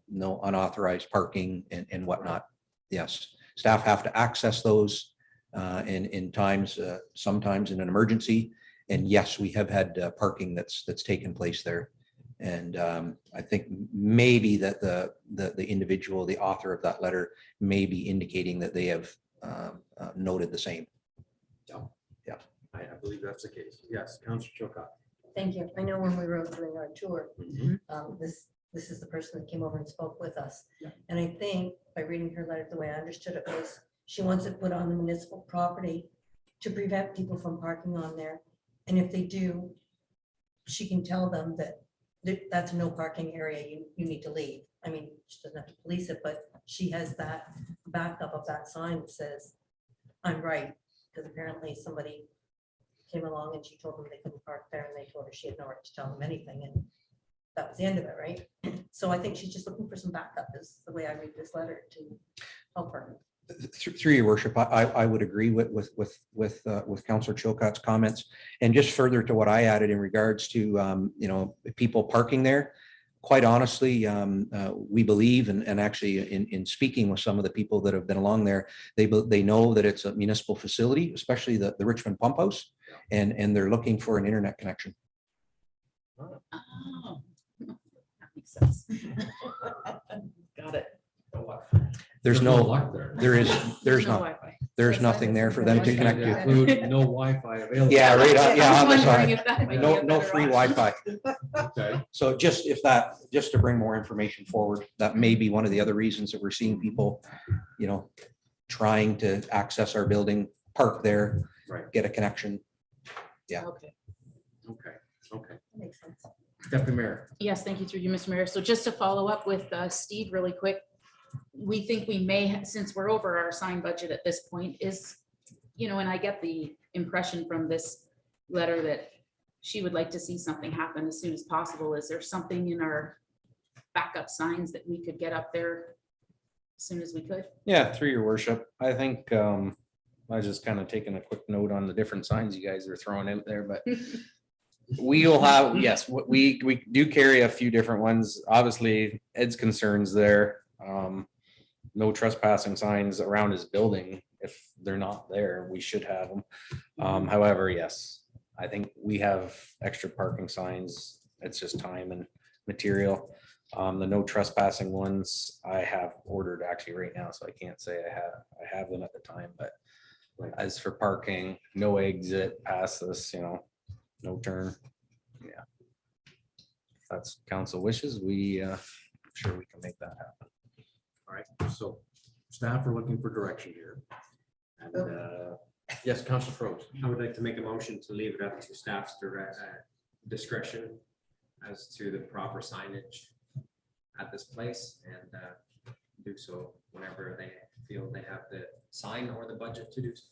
no unauthorized parking and whatnot. Yes, staff have to access those in times, sometimes in an emergency. And yes, we have had parking that's taken place there. And I think maybe that the individual, the author of that letter may be indicating that they have noted the same. Yeah, I believe that's the case. Yes, Councilor Chilcott. Thank you. I know when we were doing our tour, this is the person that came over and spoke with us. Yeah. And I think by reading her letter, the way I understood it was, she wants it put on the municipal property to prevent people from parking on there. And if they do, she can tell them that that's a no parking area, you need to leave. I mean, she doesn't have to police it, but she has that backup of that sign that says, I'm right, because apparently somebody came along and she told them they couldn't park there, and they told her she had no right to tell them anything, and that was the end of it, right? So I think she's just looking for some backup, is the way I read this letter, to help her. Through your worship, I would agree with Councillor Chilcott's comments. And just further to what I added in regards to, you know, people parking there, quite honestly, we believe, and actually in speaking with some of the people that have been along there, they know that it's a municipal facility, especially the Richmond Pump House, and they're looking for an internet connection. Oh, that makes sense. Got it. There's no no, luck there. there's No not, Wi-Fi. there's nothing there for them to connect to. Include no Wi-Fi available. Yeah, right on, yeah, on the I'm wondering side. if that might be No, a no better free option. Wi-Fi. Okay. So just just to bring more information forward, that may be one of the other reasons that we're seeing people, you know, trying to access our building, park there, Right. get a connection. Yeah. Okay. Okay. Okay. That makes sense. Deputy Mayor. Yes, thank you through you, Mr. Mayor. So just to follow up with Steve really quick, we think we may, since we're over our sign budget at this point, is, you know, and I get the impression from this letter that she would like to see something happen as soon as possible. Is there something in our backup signs that we could get up there as soon as we could? Yeah, through your worship. I think I was just kind of taking a quick note on the different signs you guys are throwing out there, but we'll have, yes, we do carry a few different ones. Obviously, Ed's concerns there. No trespassing signs around his building. If they're not there, we should have them. However, yes, I think we have extra parking signs. It's just time and material. The no trespassing ones I have ordered actually right now, so I can't say I have them at the time, but as for parking, no exit past this, you know, no turn. Yeah. If that's council wishes, we sure we can make that happen. All right. So staff are looking for direction here. And yes, Councilor Froze. I would like to make a motion to leave it up to staff's discretion as to the proper signage at this place, and do so whenever they feel they have the sign or the budget to do so.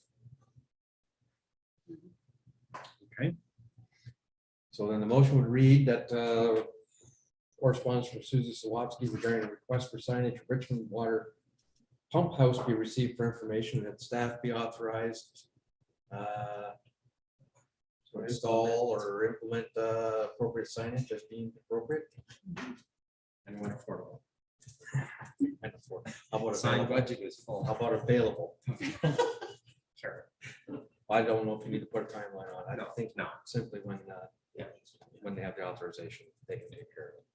Okay. So then the motion would read that correspondence from Susie Sawatsky regarding a request for signage at Richmond Water Pump House be received for information, that staff be authorized to install or implement appropriate signage as deemed appropriate. And when affordable. And affordable. How about Sign available? budget is full. How about available? Sure. I don't know if you need to put a timeline on. I don't think No. simply when, Yeah. when they have the authorization, they can take care of it.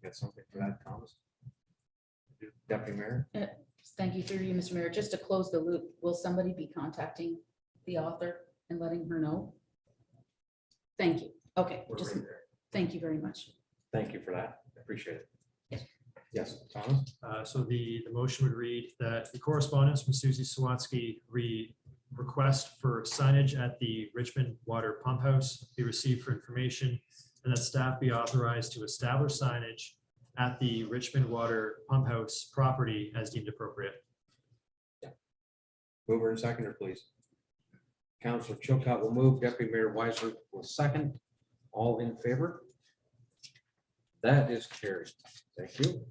Got something for that, Thomas? Deputy Mayor? Thank you through you, Mr. Mayor. Just to close the loop, will somebody be contacting the author and letting her know? Thank you. Okay, We're just right there. thank you very much. Thank you for that. I appreciate it. Yes. Yes, Thomas? So the motion would read that the correspondence from Susie Sawatsky read request for signage at the Richmond Water Pump House be received for information, and that staff be authorized to establish signage at the Richmond Water Pump House property as deemed appropriate. Mover and seconder, please. Councilor Chilcott will move. Deputy Mayor Weiser will second. All in favor? That is carried. Thank you.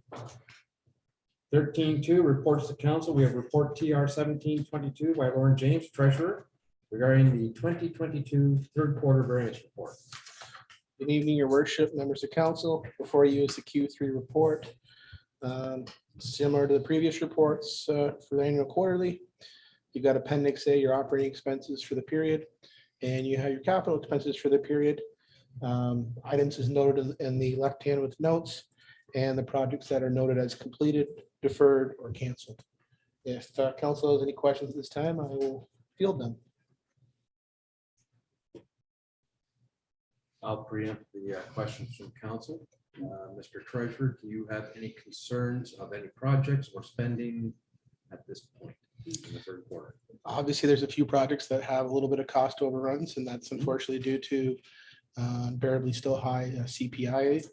13.2, reports to council. We have report TR 1722 by Lauren James, treasurer, regarding the 2022 third quarter variance report. Good evening, your worship, members of council. Before you is the Q3 report. Similar to the previous reports for the annual quarterly. You got appendix A, your operating expenses for the period, and you have your capital expenses for the period. Items is noted in the left hand with notes, and the projects that are noted as completed, deferred, or canceled. If council has any questions at this time, I will field them. I'll preempt the questions from council. Mr. Treasurer, do you have any concerns of any projects or spending at this point in the third quarter? Obviously, there's a few projects that have a little bit of cost overruns, and that's unfortunately due to unbearably still high CPI.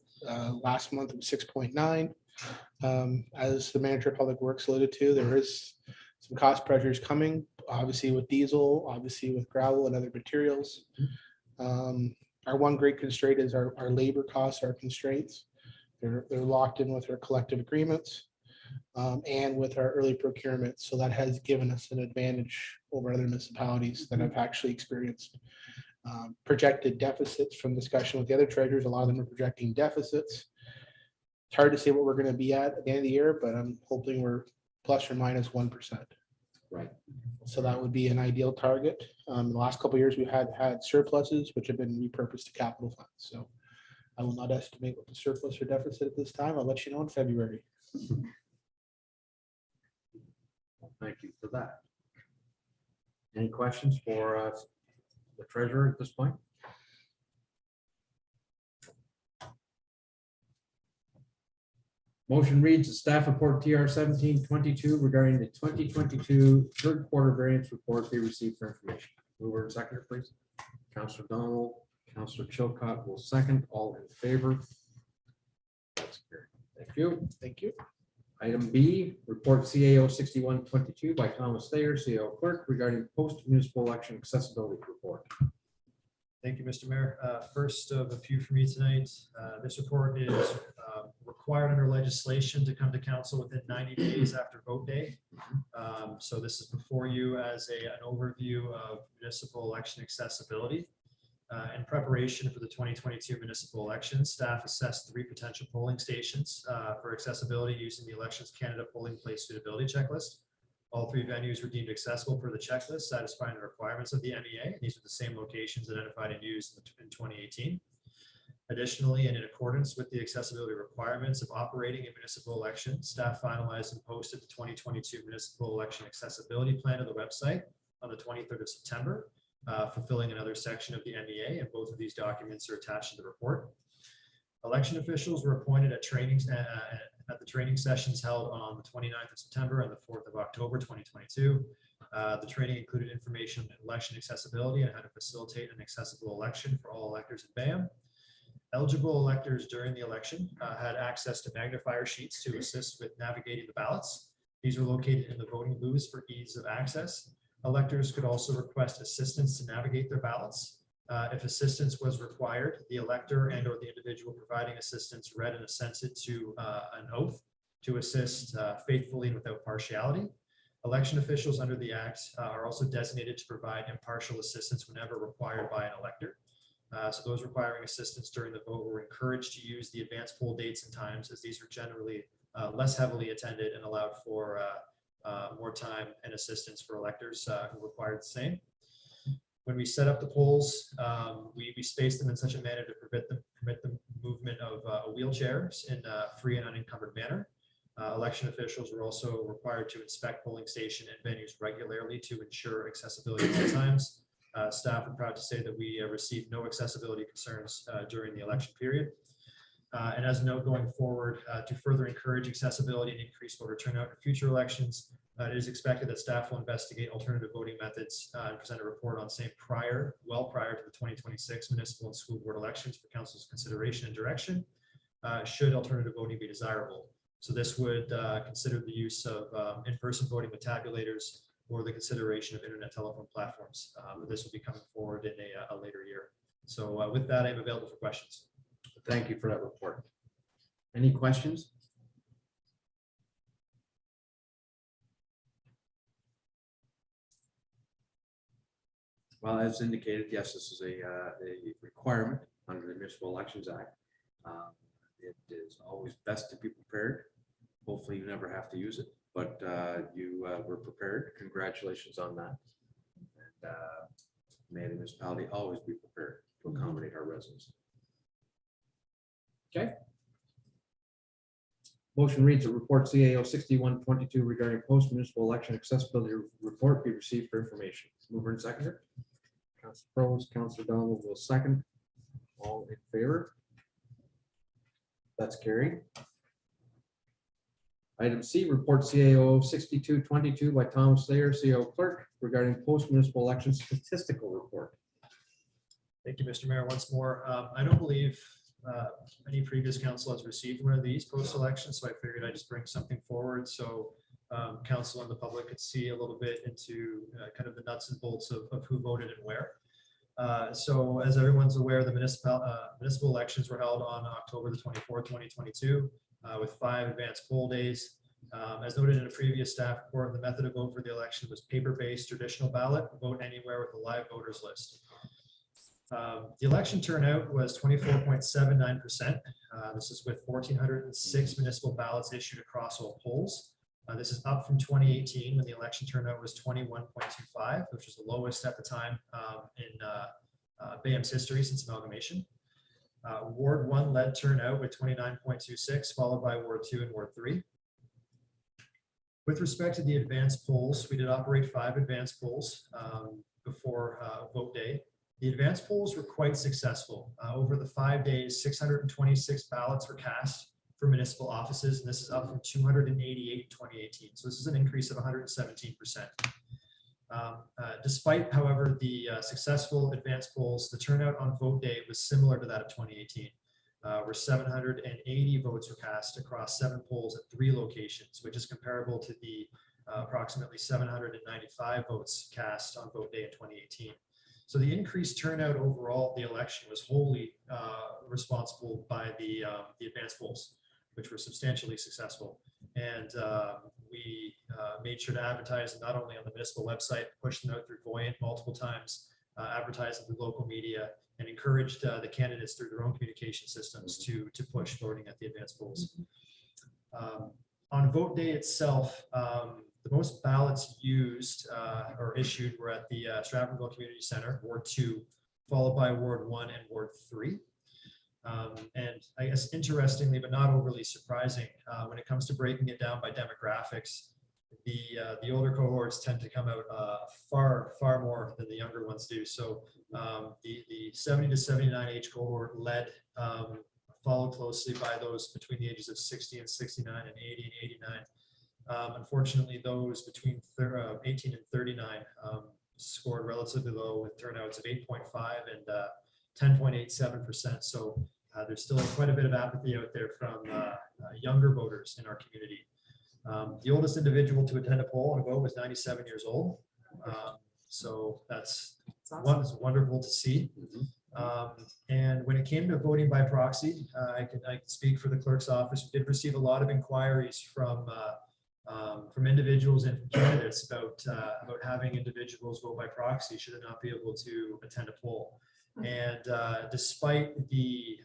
Last month it was 6.9. As the manager of public works alluded to, there is some cost pressures coming, obviously with diesel, obviously with gravel and other materials. Our one great constraint is our labor costs, our constraints. They're locked in with our collective agreements and with our early procurement. So that has given us an advantage over other municipalities that have actually experienced projected deficits from discussion with the other treasurers. A lot of them are projecting deficits. It's hard to say what we're going to be at the end of the year, but I'm hoping we're plus or minus 1%. Right. So that would be an ideal target. The last couple of years, we've had surpluses, which have been repurposed to capital funds. So I will not estimate what the surplus or deficit at this time. I'll let you know in February. Thank you for that. Any questions for the treasurer at this point? Motion reads the staff report TR 1722 regarding the 2022 third quarter variance report be received for information. Mover and seconder, please. Councillor Donald, Councillor Chilcott will second. All in favor? That's carried. Thank you. Thank you. Item B, report CAO 6122 by Thomas Thayer, CAO clerk, regarding post municipal election accessibility report. Thank you, Mr. Mayor. First of a few for me tonight. This report is required under legislation to come to council within 90 days after vote day. So this is before you as an overview of municipal election accessibility. In preparation for the 2022 municipal elections, staff assessed 3 potential polling stations for accessibility using the Elections Canada polling place suitability checklist. All 3 venues were deemed accessible per the checklist, satisfying the requirements of the MEA. These are the same locations identified and used in 2018. Additionally, and in accordance with the accessibility requirements of operating a municipal election, staff finalized and posted the 2022 municipal election accessibility plan to the website on the 23rd of September, fulfilling another section of the MEA, and both of these documents are attached to the report. Election officials were appointed at trainings at the training sessions held on the 29th of September and the 4th of October 2022. The training included information on election accessibility and how to facilitate an accessible election for all electors in BAM. Eligible electors during the election had access to magnifier sheets to assist with navigating the ballots. These were located in the voting booths for ease of access. Electors could also request assistance to navigate their ballots. If assistance was required, the elector and or the individual providing assistance read and assented to an oath to assist faithfully and without partiality. Election officials under the Act are also designated to provide impartial assistance whenever required by an elector. So those requiring assistance during the vote were encouraged to use the advanced poll dates and times, as these are generally less heavily attended and allowed for more time and assistance for electors who required the same. When we set up the polls, we spaced them in such a manner to permit the movement of wheelchairs in a free and unencumbered manner. Election officials were also required to inspect polling station and venues regularly to ensure accessibility at all times. Staff are proud to say that we received no accessibility concerns during the election period. And as a note going forward, to further encourage accessibility and increase voter turnout in future elections, it is expected that staff will investigate alternative voting methods and present a report on same well prior to the 2026 municipal and school board elections for council's consideration and direction, should alternative voting be desirable. So this would consider the use of in-person voting with tabulators or the consideration of internet telephone platforms. But this will be coming forward in a later year. So with that, I'm available for questions. Thank you for that report. Any questions? Well, as indicated, yes, this is a requirement under the Municipal Elections Act. It is always best to be prepared. Hopefully you never have to use it, but you were prepared. Congratulations on that. And may the municipality always be prepared to accommodate our residents. Okay. Motion reads the report CAO 6122 regarding post-municipal election accessibility report be received for information. Mover and seconder. Councilor Pros, Councilor Donald will second. All in favor? That's carried. Item C, report CAO 6222 by Thomas Thayer, CAO clerk, regarding post-municipal election statistical report. Thank you, Mr. Mayor. Once more, I don't believe any previous council has received one of these post-election, so I figured I'd just bring something forward so council and the public could see a little bit into kind of the nuts and bolts of who voted and where. So as everyone's aware, the municipal elections were held on October the 24th, 2022, with 5 advanced poll days. As noted in a previous staff report, the method of vote for the election was paper-based traditional ballot, vote anywhere with a live voters list. The election turnout was 24.79%. This is with 1,406 municipal ballots issued across all polls. This is up from 2018 when the election turnout was 21.25, which was the lowest at the time in BAM's history since amalgamation. Ward 1 led turnout with 29.26, followed by Ward 2 and Ward 3. With respect to the advanced polls, we did operate 5 advanced polls before vote day. The advanced polls were quite successful. Over the 5 days, 626 ballots were cast for municipal offices, and this is up from 288 in 2018. So this is an increase of 117%. Despite, however, the successful advanced polls, the turnout on vote day was similar to that of 2018, where 780 votes were cast across 7 polls at 3 locations, which is comparable to the approximately 795 votes cast on vote day in 2018. So the increased turnout overall, the election was wholly responsible by the advanced polls, which were substantially successful. And we made sure to advertise not only on the municipal website, push them out through Voyant multiple times, advertising through local media, and encouraged the candidates through their own communication systems to push voting at the advanced polls. On vote day itself, the most ballots used or issued were at the Stratfordville Community Center, Ward 2, followed by Ward 1 and Ward 3. And I guess interestingly, but not overly surprising, when it comes to breaking it down by demographics, the older cohorts tend to come out far more than the younger ones do. So the 70 to 79 age cohort led, followed closely by those between the ages of 60 and 69 and 80 and 89. Unfortunately, those between 18 and 39 scored relatively low with turnouts of 8.5 and 10.87%. So there's still quite a bit of apathy out there from younger voters in our community. The oldest individual to attend a poll and vote was 97 years old. So that's wonderful to see. And when it came to voting by proxy, I can speak for the clerk's office. We did receive a lot of inquiries from individuals and from candidates about having individuals vote by proxy should they not be able to attend a poll. And despite the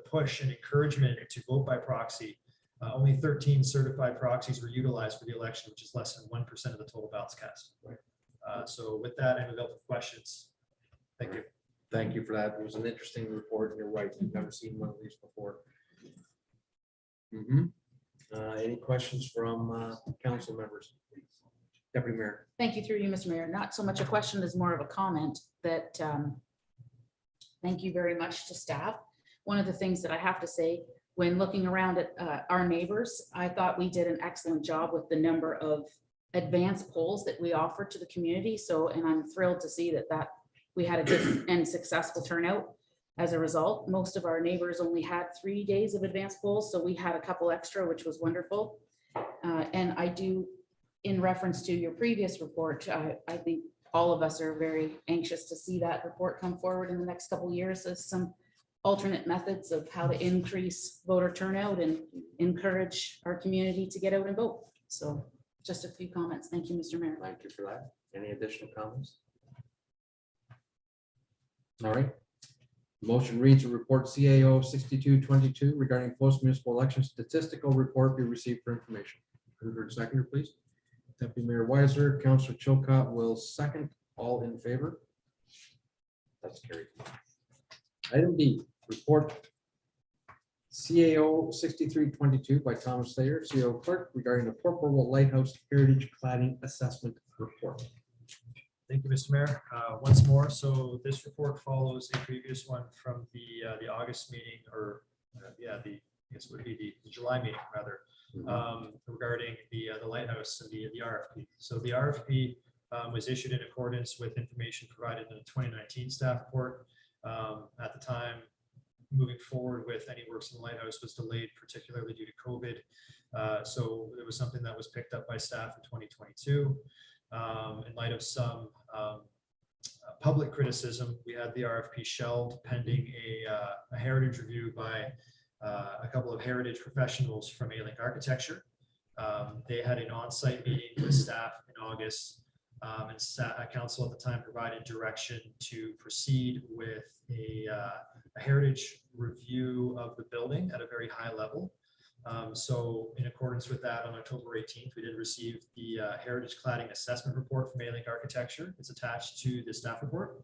push and encouragement to vote by proxy, only 13 certified proxies were utilized for the election, which is less than 1% of the total ballots cast. So with that, I'm available for questions. Thank you. Thank you for that. It was an interesting report, and you're right, we've never seen one of these before. Any questions from council members? Deputy Mayor. Thank you through you, Mr. Mayor. Not so much a question as more of a comment that thank you very much to staff. One of the things that I have to say when looking around at our neighbors, I thought we did an excellent job with the number of advanced polls that we offered to the community. So, and I'm thrilled to see that we had a good and successful turnout. As a result, most of our neighbors only had 3 days of advanced polls, so we had a couple extra, which was wonderful. And I do, in reference to your previous report, I think all of us are very anxious to see that report come forward in the next couple of years as some alternate methods of how to increase voter turnout and encourage our community to get out and vote. So just a few comments. Thank you, Mr. Mayor. Thank you for that. Any additional comments? All right. Motion reads a report CAO 6222 regarding post-municipal election statistical report be received for information. Mover and seconder, please. Deputy Mayor Weiser, Councillor Chilcott will second. All in favor? That's carried. Item D, report CAO 6322 by Thomas Thayer, CO clerk, regarding the Port Burwell Lighthouse Heritage Cladding Assessment Report. Thank you, Mr. Mayor. Once more, so this report follows a previous one from the August meeting, or I guess it would be the July meeting rather, regarding the lighthouse and the RFP. So the RFP was issued in accordance with information provided in the 2019 staff report. At the time, moving forward with any works in the lighthouse was delayed, particularly due to COVID. So it was something that was picked up by staff in 2022. In light of some public criticism, we had the RFP shelved pending a heritage review by a couple of heritage professionals from A-Link Architecture. They had an on-site meeting with staff in August, and council at the time provided direction to proceed with a heritage review of the building at a very high level. So in accordance with that, on October 18th, we did receive the Heritage Cladding Assessment Report from A-Link Architecture. It's attached to the staff report.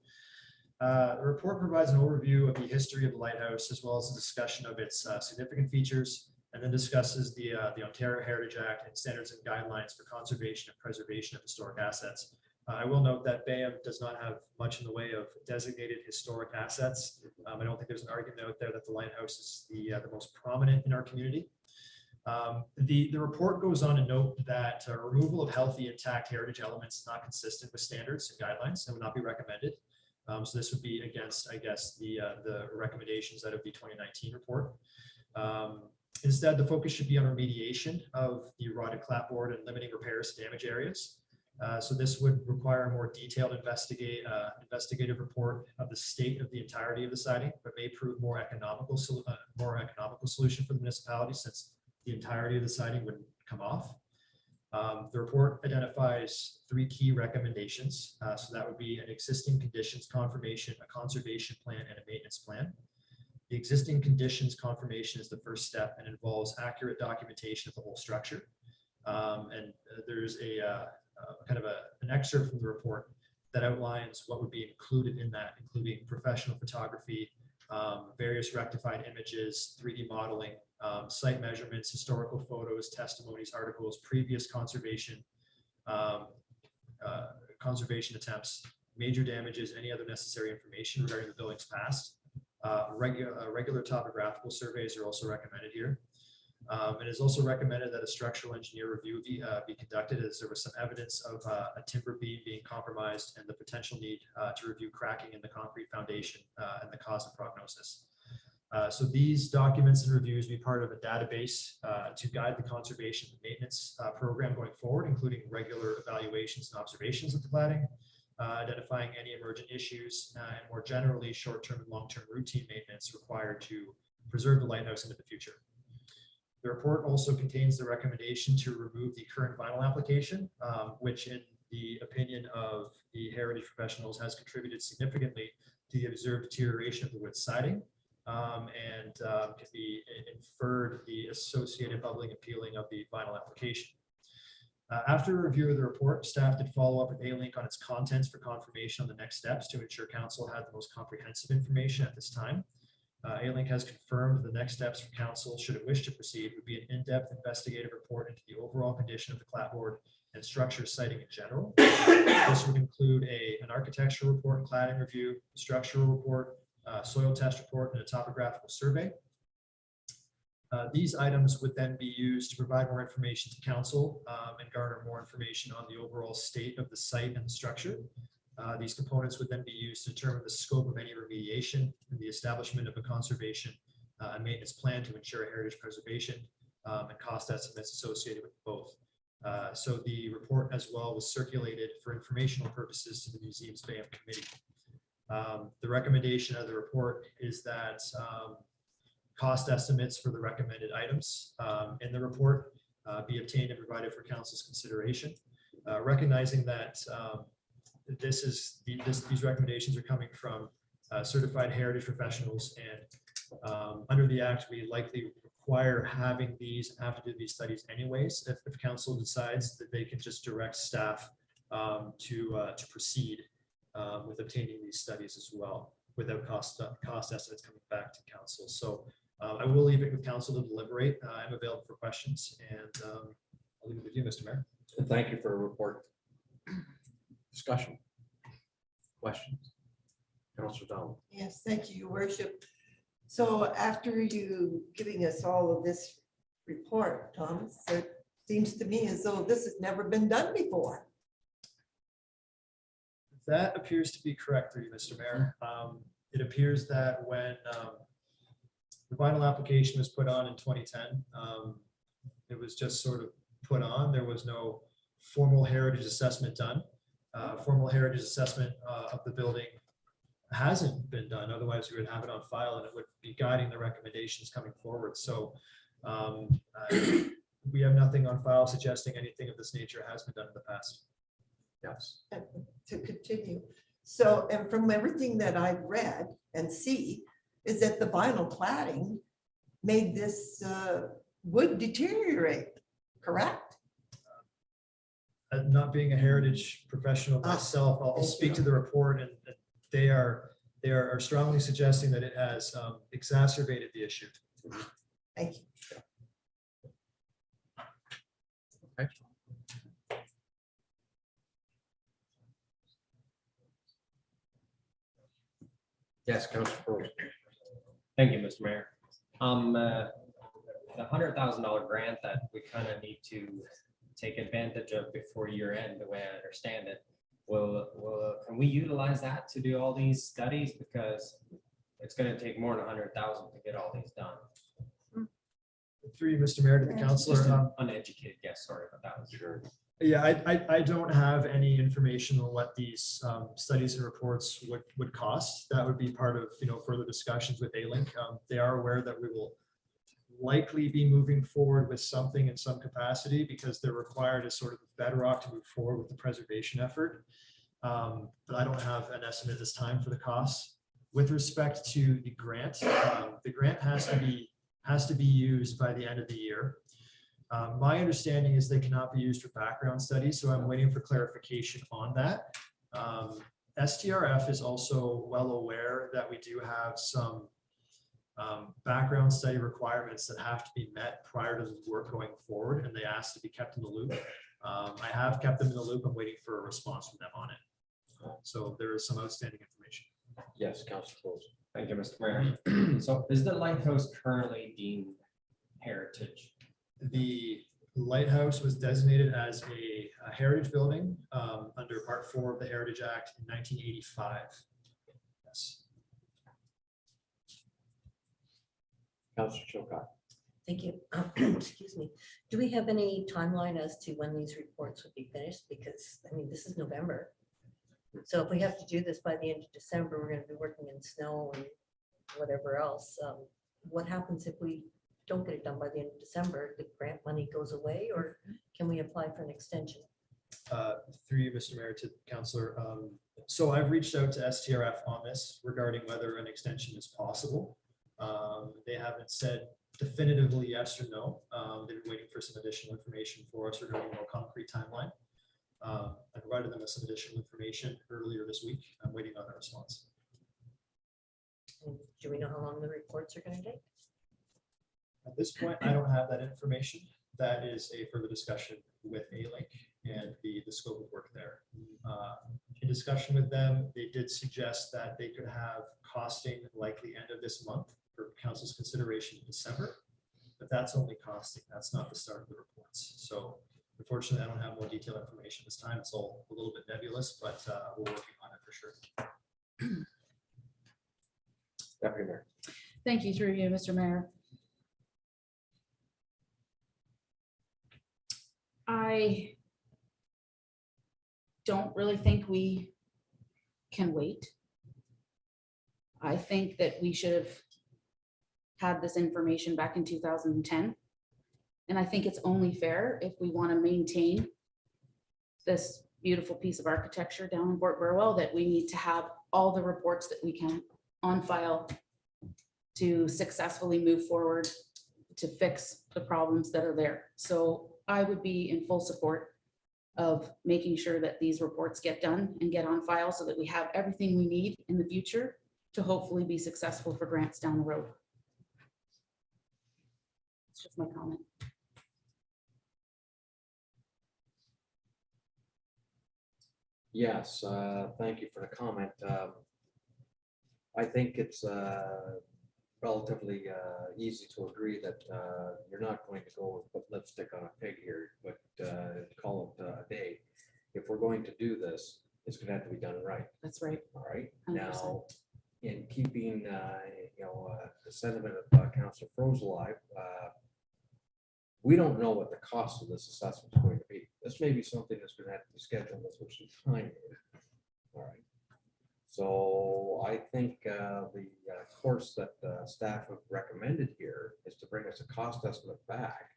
The report provides an overview of the history of the lighthouse, as well as a discussion of its significant features, and then discusses the Ontario Heritage Act and standards and guidelines for conservation and preservation of historic assets. I will note that BAM does not have much in the way of designated historic assets. I don't think there's an argument out there that the lighthouse is the most prominent in our community. The report goes on to note that removal of healthy intact heritage elements is not consistent with standards and guidelines and would not be recommended. So this would be against, I guess, the recommendations out of the 2019 report. Instead, the focus should be on remediation of the rotted clapboard and limiting repairs to damage areas. So this would require a more detailed investigative report of the state of the entirety of the siding, but may prove more economical solution for the municipality, since the entirety of the siding would come off. The report identifies 3 key recommendations. So that would be an existing conditions confirmation, a conservation plan, and a maintenance plan. The existing conditions confirmation is the first step and involves accurate documentation of the whole structure. There's an excerpt from the report that outlines what would be included in that, including professional photography, various rectified images, 3D modeling, site measurements, historical photos, testimonies, articles, previous conservation attempts, major damages, any other necessary information regarding the building's past. Regular topographical surveys are also recommended here. It is also recommended that a structural engineer review be conducted, as there was some evidence of a timber beam being compromised and the potential need to review cracking in the concrete foundation and the cause and prognosis. So these documents and reviews be part of a database to guide the conservation and maintenance program going forward, including regular evaluations and observations of the cladding, identifying any emergent issues, and more generally, short-term and long-term routine maintenance required to preserve the lighthouse into the future. The report also contains the recommendation to remove the current vinyl application, which in the opinion of the heritage professionals has contributed significantly to the observed deterioration of the wood siding, and can be inferred the associated bubbling and peeling of the vinyl application. After a review of the report, staff did follow up with A-Link on its contents for confirmation on the next steps to ensure council had the most comprehensive information at this time. A-Link has confirmed the next steps for council, should it wish to proceed, would be an in-depth investigative report into the overall condition of the clapboard and structure siting in general. This would include an architectural report and cladding review, structural report, soil test report, and a topographical survey. These items would then be used to provide more information to council and garner more information on the overall state of the site and the structure. These components would then be used to determine the scope of any remediation and the establishment of a conservation and maintenance plan to ensure heritage preservation and cost estimates associated with both. So the report as well was circulated for informational purposes to the museum's BAM committee. The recommendation of the report is that cost estimates for the recommended items in the report be obtained and provided for council's consideration, recognizing that these recommendations are coming from certified heritage professionals, and under the act, we likely require having these, have to do these studies anyways. If council decides that they can just direct staff to proceed with obtaining these studies as well, without cost estimates coming back to council. So I will leave it with council to deliberate. I'm available for questions, and I'll leave it with you, Mr. Mayor. And thank you for a report. Discussion. Questions? Councilor Donald. Yes, thank you, your worship. So after you giving us all of this report, Thomas, it seems to me as though this has never been done before. That appears to be correct, through you, Mr. Mayor. It appears that when the final application was put on in 2010, it was just sort of put on. There was no formal heritage assessment done. Formal heritage assessment of the building hasn't been done. Otherwise, we would have it on file and it would be guiding the recommendations coming forward. So we have nothing on file suggesting anything of this nature has been done in the past. Yes. And to continue. So, and from everything that I've read and see, is that the vinyl cladding made this wood deteriorate, correct? Not being a heritage professional myself, I'll thank speak you. to the report, and they are strongly suggesting that it has exacerbated the issue. Thank you. Yes, Councilor Cruz. Thank you, Mr. Mayor. The $100,000 grant that we kind of need to take advantage of before year end, the way I understand it, can we utilize that to do all these studies? Because it's going to take more than 100,000 to get all these done. Through you, Mr. Mayor, to the Just councillor. an uneducated guess, sorry, but that was sure. Yeah, I don't have any information on what these studies and reports would cost. That would be part of, further discussions with A-Link. They are aware that we will likely be moving forward with something in some capacity because they're required as sort of the bedrock to move forward with the preservation effort. But I don't have an estimate at this time for the costs. With respect to the grant has to be used by the end of the year. My understanding is they cannot be used for background studies, so I'm waiting for clarification on that. STRF is also well aware that we do have some background study requirements that have to be met prior to the work going forward, and they asked to be kept in the loop. I have kept them in the loop. I'm waiting for a response from them on it. So there is some outstanding information. Yes, Councilor Cruz. Thank you, Mr. Mayor. So is the lighthouse currently deemed heritage? The lighthouse was designated as a heritage building under Part 4 of the Heritage Act in 1985. Yes. Councilor Chilcott. Thank you. Excuse me. Do we have any timeline as to when these reports would be finished? Because, I mean, this is November. So if we have to do this by the end of December, we're going to be working in snow and whatever else. What happens if we don't get it done by the end of December? The grant money goes away, or can we apply for an extension? Through you, Mr. Mayor, to Councillor. So I've reached out to STRF on this regarding whether an extension is possible. They haven't said definitively yes or no. They're waiting for some additional information for us regarding a more concrete timeline. I provided them with some additional information earlier this week. I'm waiting on a response. And do we know how long the reports are going to take? At this point, I don't have that information. That is a further discussion with A-Link and the scope of work there. In discussion with them, they did suggest that they could have costing likely end of this month for council's consideration in December, but that's only costing. That's not the start of the reports. So unfortunately, I don't have more detailed information this time. It's all a little bit nebulous, but we're working on it for sure. Deputy Mayor. Thank you, through you, Mr. Mayor. I don't really think we can wait. I think that we should have had this information back in 2010. And I think it's only fair if we want to maintain this beautiful piece of architecture down in Port Burwell that we need to have all the reports that we can on file to successfully move forward to fix the problems that are there. So I would be in full support of making sure that these reports get done and get on file so that we have everything we need in the future to hopefully be successful for grants down the road. It's just my comment. Yes, thank you for the comment. I think it's relatively easy to agree that you're not going to go put lipstick on a pig here, but call it a day. If we're going to do this, it's going to have to be done right. That's right. All right. 100%. Now, in keeping, the sentiment of Councilor Froze alive, we don't know what the cost of this assessment is going to be. This may be something that's going to have to be scheduled with some time. All right. So I think the course that staff have recommended here is to bring us a cost estimate back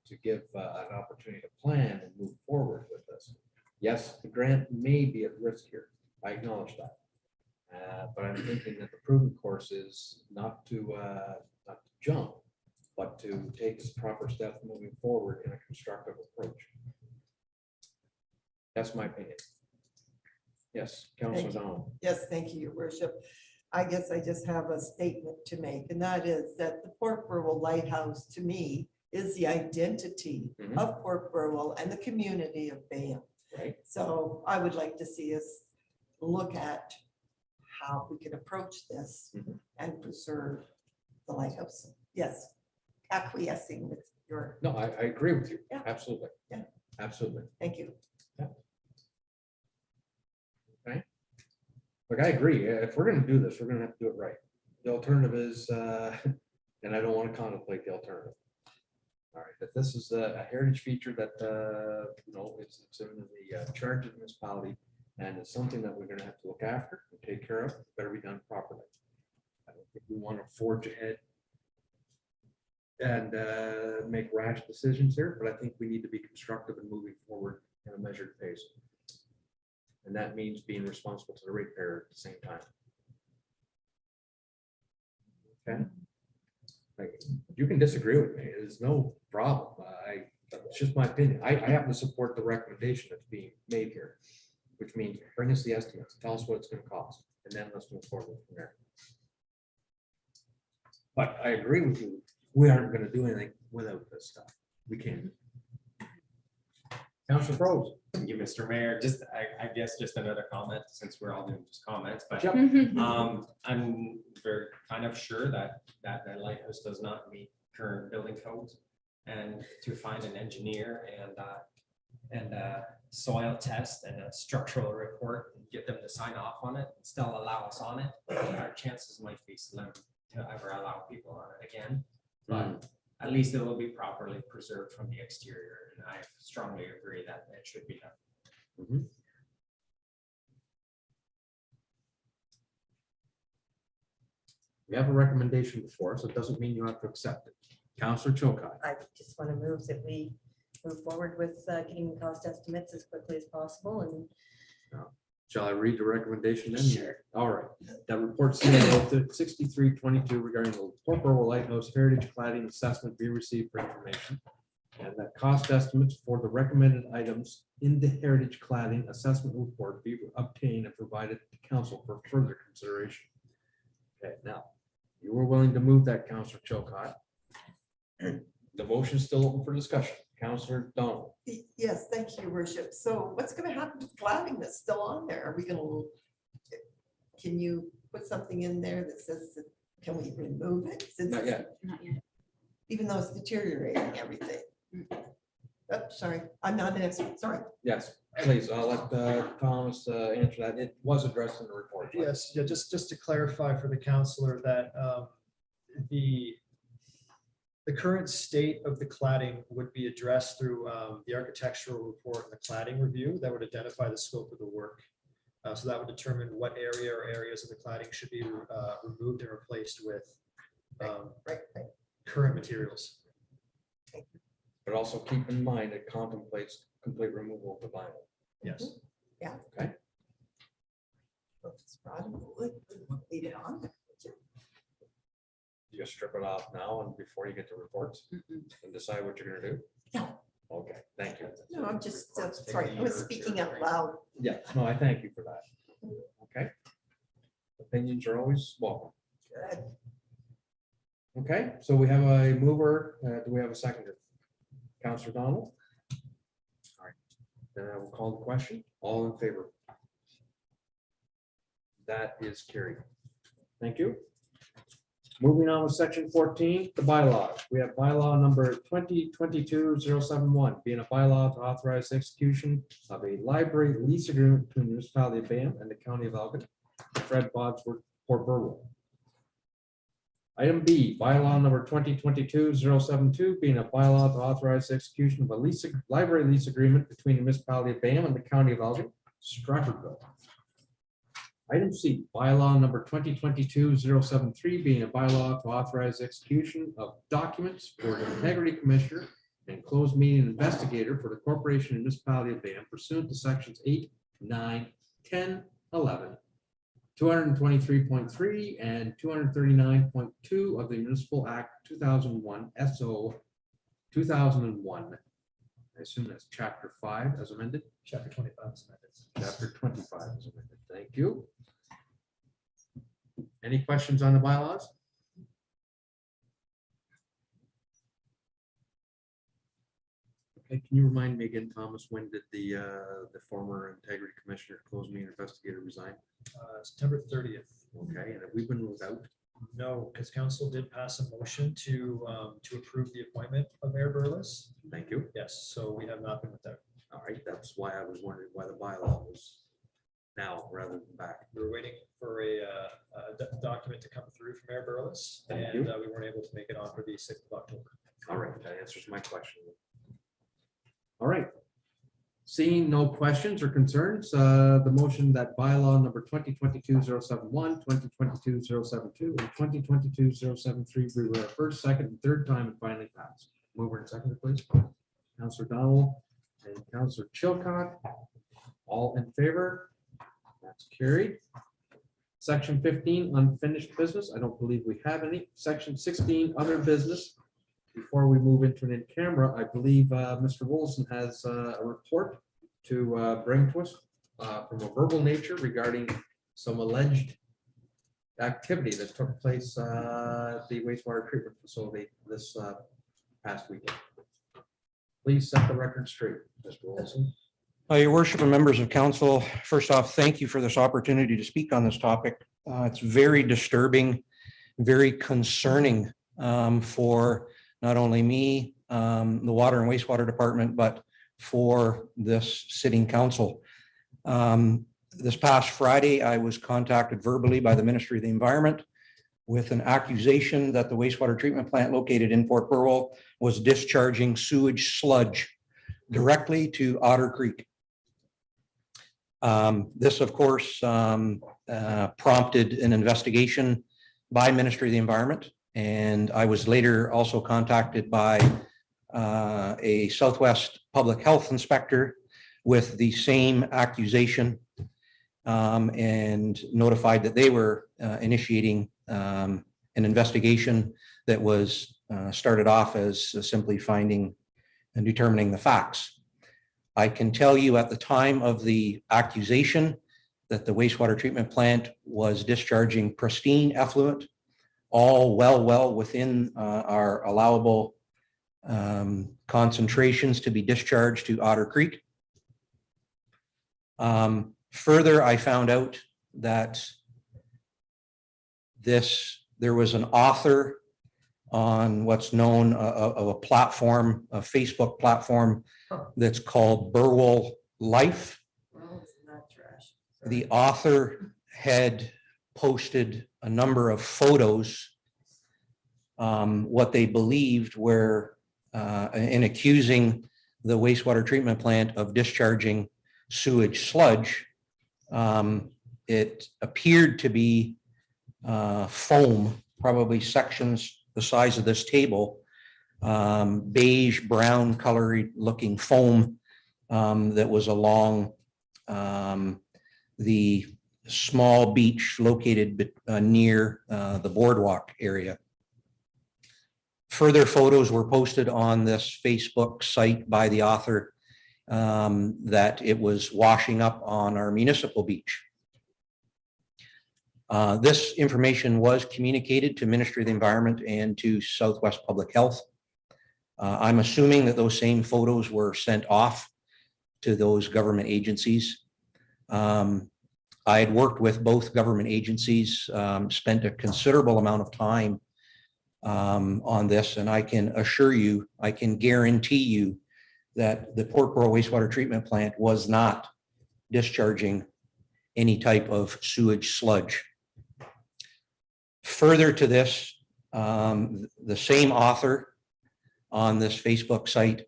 to give an opportunity to plan and move forward with this. Yes, the grant may be at risk here. I acknowledge that. But I'm thinking that the prudent course is not to jump, but to take this proper step moving forward in a constructive approach. That's my opinion. Yes, Councilor Donald. Yes, thank you, your worship. I guess I just have a statement to make, and that is that the Port Burwell Lighthouse, to me, is the identity Mhm. of Port Burwell and the community of Bayham. Right. So I would like to see us look at how we can approach this Mhm. and preserve the lighthouse. Yes, acquiescing with your, No, I agree with you. Yeah. Absolutely. Yeah. Absolutely. thank you. Look, I agree. If we're gonna do this, we're gonna have to do it right. The alternative is, and I don't want to contemplate the alternative. All right, if this is a heritage feature that, it's in the charge of the municipality, and it's something that we're gonna have to look after and take care of, it better be done properly. I don't think we want to forge ahead and make rash decisions here, but I think we need to be constructive and moving forward in a measured pace. And that means being responsible to the ratepayer at the same time. Okay. Like, you can disagree with me, there's no problem. It's just my opinion. I happen to support the recommendation that's being made here, which means bring us the estimates, tell us what it's gonna cost, and then let's move forward from there. But I agree with you, we aren't gonna do anything without this stuff. We can't. Councilor Froze. Thank you, Mr. Mayor. Just, I guess just another comment, since we're all doing just comments, but Yep. I'm very kind of sure that the lighthouse does not meet current building codes. And to find an engineer and soil test and a structural report and get them to sign off on it and still allow us on it, our chances might be slim to ever allow people on it again. But at least it will be properly preserved from the exterior, and I strongly agree that it should be done. We have a recommendation before us, it doesn't mean you have to accept it. Councilor Chokai. I just want to move that we move forward with getting the cost estimates as quickly as possible and Shall I read the recommendation then? Sure. All right. That report 6322 regarding the Port Burwell Lighthouse Heritage Cladding Assessment be received for information. And that cost estimates for the recommended items in the Heritage Cladding Assessment Report be obtained and provided to council for further consideration. Okay, now, you were willing to move that, Councilor Chilcott. The motion is still open for discussion. Councilor Donald. Yes, thank you, your worship. So what's gonna happen to the cladding that's still on there? Are we gonna, can you put something in there that says, that can we remove it? Since Not it's- yet. Not yet. Even though it's deteriorating everything. Oh, sorry, I'm not an expert, sorry. Yes, please, I'll let Thomas answer that. It was addressed in the report. Yes, yeah, just to clarify for the counselor that the current state of the cladding would be addressed through the architectural report and the cladding review that would identify the scope of the work. So that would determine what area or areas of the cladding should be removed and replaced with Right. current materials. But also keep in mind it contemplates complete removal of the vinyl. Yes. Okay. Well, if it's rotting wood, we won't leave it on there, would you? You just strip it off now and before you get the reports and decide what you're gonna do? No. Okay, thank you. No, I'm just, sorry, I was speaking out loud. Yeah, no, I thank you for that. Okay. Opinions are always welcome. Good. Okay, so we have a mover. Do we have a seconder? Counselor Donald? All right, then I will call the question. All in favor? That is carried. Thank you. Moving on with section 14, the bylaws. We have bylaw number 2022-071, being a bylaw to authorize execution of a library lease agreement between the municipality of Bayham and the county of Elgin Fred Bodsworth, Port Burwell. Item B, bylaw number 2022-072, being a bylaw to authorize execution of a library lease agreement between the municipality of Bayham and the county of Elgin, Stratfordville. Item C, bylaw number 2022-073, being a bylaw to authorize execution of documents for the integrity commissioner and closed meeting investigator for the corporation and municipality of Bayham pursuant to sections 8, 9, 10, 11, 223.3 and 239.2 of the Municipal Act 2001 SO 2001. I assume that's chapter 5 as amended. Chapter 25 is amended. Chapter 25 is amended. Thank you. Any questions on the bylaws? Okay, can you remind me again, Thomas, when did the former integrity commissioner, closed meeting investigator resign? September 30th. Okay, and have we been without? No, because council did pass a motion to approve the appointment of Mayor Burles. Thank you. Yes, so we have not been without. All right, that's why I was wondering why the bylaw was now rather than back. We were waiting for a document to come through from Mayor Burles, Thank and you. we weren't able to make it on for the 6th of October. All right, that answers my question. All right. Seeing no questions or concerns, the motion that bylaw number 2022-071, 2022-072, and 2022-073 be read first, second, and third time and finally passed. Mover and second, please. Councillor Donald and Councillor Chilcott, all in favor? That's carried. Section 15, unfinished business. I don't believe we have any. Section 16, other business. Before we move into an in-camera, I believe Mr. Wilson has a report to bring to us from a verbal nature regarding some alleged activity that took place at the wastewater treatment facility this past weekend. Please set the record straight, Mr. Wilson. Your worship and members of council, first off, thank you for this opportunity to speak on this topic. It's very disturbing, very concerning for not only me, the water and wastewater department, but for this sitting council. This past Friday, I was contacted verbally by the Ministry of the Environment with an accusation that the wastewater treatment plant located in Port Burwell was discharging sewage sludge directly to Otter Creek. This, of course, prompted an investigation by Ministry of the Environment. And I was later also contacted by a Southwest Public Health Inspector with the same accusation and notified that they were initiating an investigation that was started off as simply finding and determining the facts. I can tell you at the time of the accusation that the wastewater treatment plant was discharging pristine effluent, all well within our allowable concentrations to be discharged to Otter Creek. Further, I found out that there was an author on what's known of a platform, a Facebook platform that's called Burwell Life. The author had posted a number of photos, what they believed were in accusing the wastewater treatment plant of discharging sewage sludge. It appeared to be foam, probably sections the size of this table, beige, brown colored looking foam that was along the small beach located near the boardwalk area. Further photos were posted on this Facebook site by the author that it was washing up on our municipal beach. This information was communicated to Ministry of the Environment and to Southwest Public Health. I'm assuming that those same photos were sent off to those government agencies. I had worked with both government agencies, spent a considerable amount of time on this, and I can assure you, I can guarantee you that the Port Burwell wastewater treatment plant was not discharging any type of sewage sludge. Further to this, the same author on this Facebook site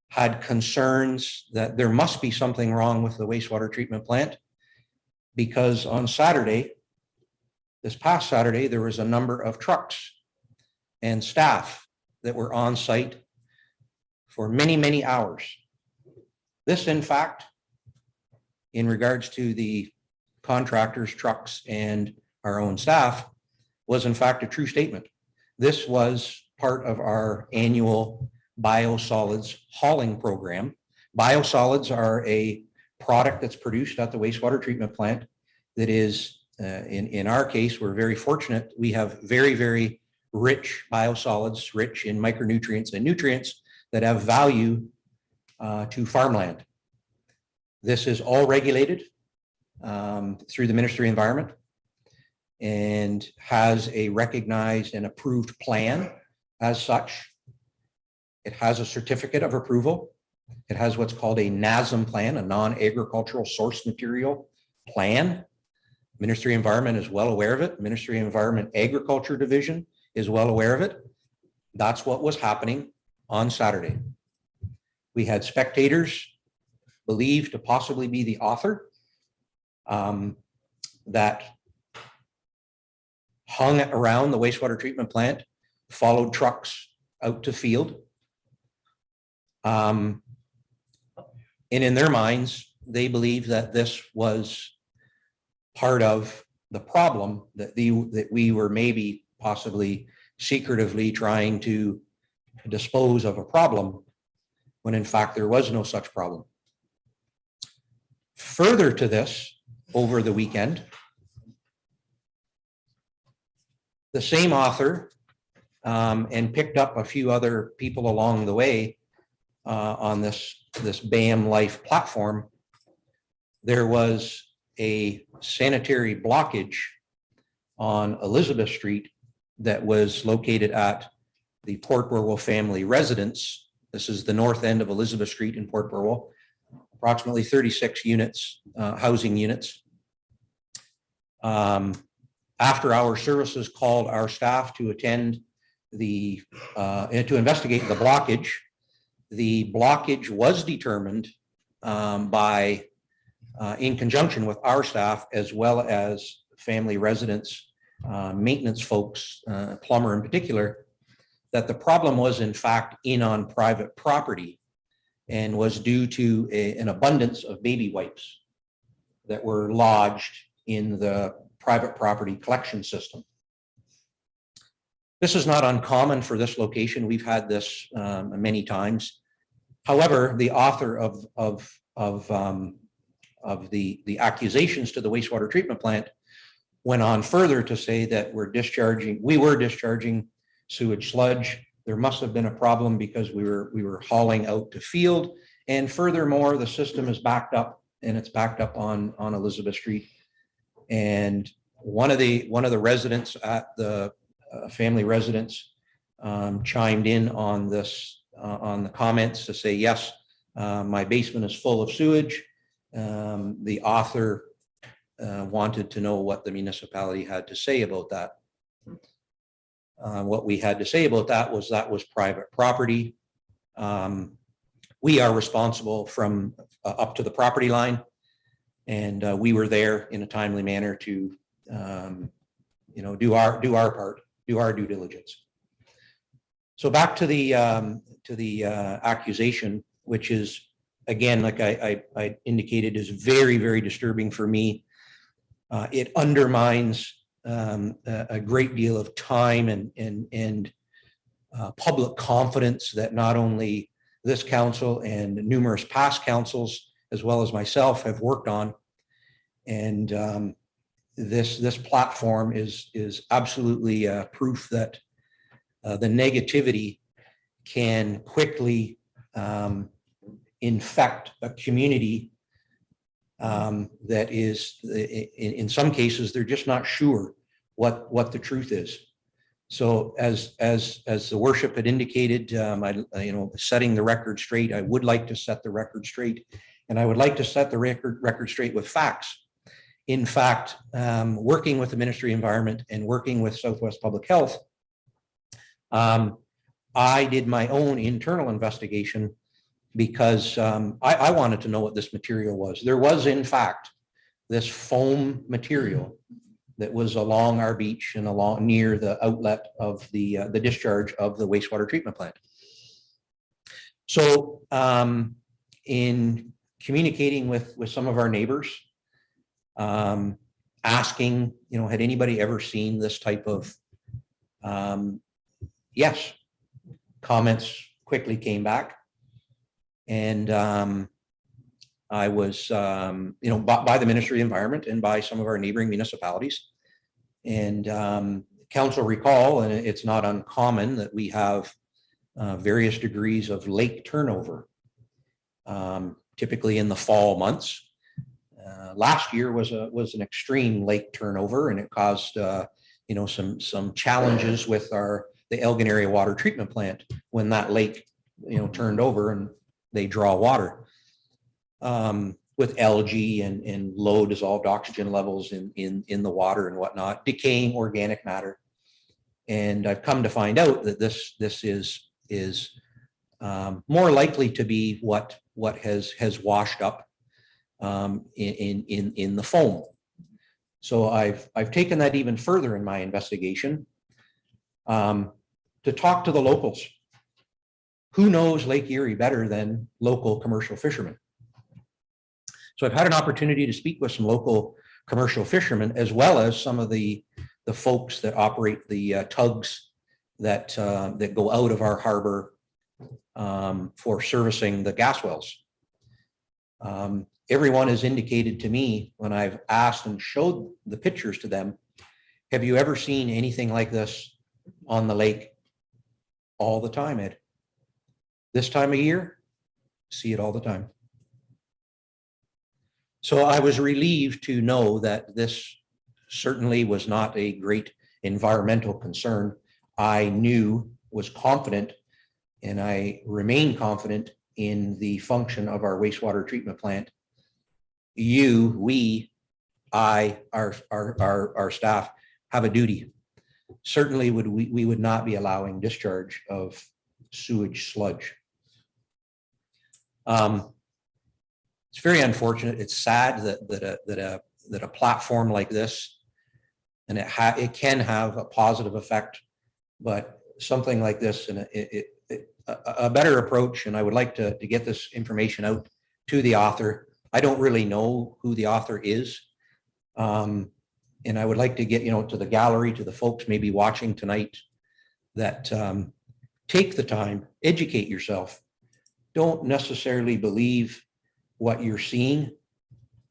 had concerns that there must be something wrong with the wastewater treatment plant, because on Saturday, this past Saturday, there was a number of trucks and staff that were on site for many, many hours. This, in fact, in regards to the contractors, trucks, and our own staff, was in fact a true statement. This was part of our annual biosolids hauling program. Biosolids are a product that's produced at the wastewater treatment plant that is, in our case, we're very fortunate. We have very, very rich biosolids, rich in micronutrients and nutrients that have value to farmland. This is all regulated through the Ministry of Environment and has a recognized and approved plan as such. It has a certificate of approval. It has what's called a NASM plan, a non-agricultural source material plan. Ministry of Environment is well aware of it. Ministry of Environment Agriculture Division is well aware of it. That's what was happening on Saturday. We had spectators believed to possibly be the author that hung around the wastewater treatment plant, followed trucks out to field. And in their minds, they believe that this was part of the problem, that we were maybe possibly secretively trying to dispose of a problem, when in fact there was no such problem. Further to this, over the weekend, the same author and picked up a few other people along the way on this BAM Life platform. There was a sanitary blockage on Elizabeth Street that was located at the Port Burwell family residence. This is the north end of Elizabeth Street in Port Burwell, approximately 36 units, housing units. After our services called our staff to attend to investigate the blockage. The blockage was determined in conjunction with our staff, as well as family residents, maintenance folks, plumber in particular, that the problem was in fact on private property and was due to an abundance of baby wipes that were lodged in the private property collection system. This is not uncommon for this location. We've had this many times. However, the author of the accusations to the wastewater treatment plant went on further to say that we were discharging sewage sludge. There must have been a problem because we were hauling out to field. And furthermore, the system is backed up, and it's backed up on Elizabeth Street. And one of the residents at the family residence chimed in on this, on the comments to say, yes, my basement is full of sewage. The author wanted to know what the municipality had to say about that. What we had to say about that was private property. We are responsible from up to the property line, and we were there in a timely manner to do our part, do our due diligence. So back to the accusation, which is, again, like I indicated, is very, very disturbing for me. It undermines a great deal of time and public confidence that not only this council and numerous past councils, as well as myself, have worked on. And this platform is absolutely proof that the negativity can quickly infect a community that is, in some cases, they're just not sure what the truth is. So as the worship had indicated, setting the record straight, I would like to set the record straight, and I would like to set the record straight with facts. In fact, working with the Ministry of Environment and working with Southwest Public Health, I did my own internal investigation because I wanted to know what this material was. There was, in fact, this foam material that was along our beach and along near the outlet of the discharge of the wastewater treatment plant. So in communicating with some of our neighbors, asking, had anybody ever seen this type of, yes, comments quickly came back. And I was, by the Ministry of Environment and by some of our neighboring municipalities. And council recall, and it's not uncommon that we have various degrees of lake turnover, typically in the fall months. Last year was an extreme lake turnover, and it caused some challenges with the Elgin area water treatment plant when that lake turned over and they draw water with algae and low dissolved oxygen levels in the water and whatnot, decaying organic matter. And I've come to find out that this is more likely to be what has washed up in the foam. So I've taken that even further in my investigation to talk to the locals. Who knows Lake Erie better than local commercial fishermen? So I've had an opportunity to speak with some local commercial fishermen, as well as some of the folks that operate the tugs that go out of our harbor for servicing the gas wells. Everyone has indicated to me when I've asked and showed the pictures to them, have you ever seen anything like this on the lake? All the time, Ed. This time of year, see it all the time. So I was relieved to know that this certainly was not a great environmental concern. I was confident, and I remain confident in the function of our wastewater treatment plant. Our staff have a duty. Certainly we would not be allowing discharge of sewage sludge. It's very unfortunate. It's sad that a platform like this, and it can have a positive effect, but something like this and a better approach. And I would like to get this information out to the author. I don't really know who the author is. And I would like to get, to the gallery, to the folks maybe watching tonight, that take the time, educate yourself. Don't necessarily believe what you're seeing.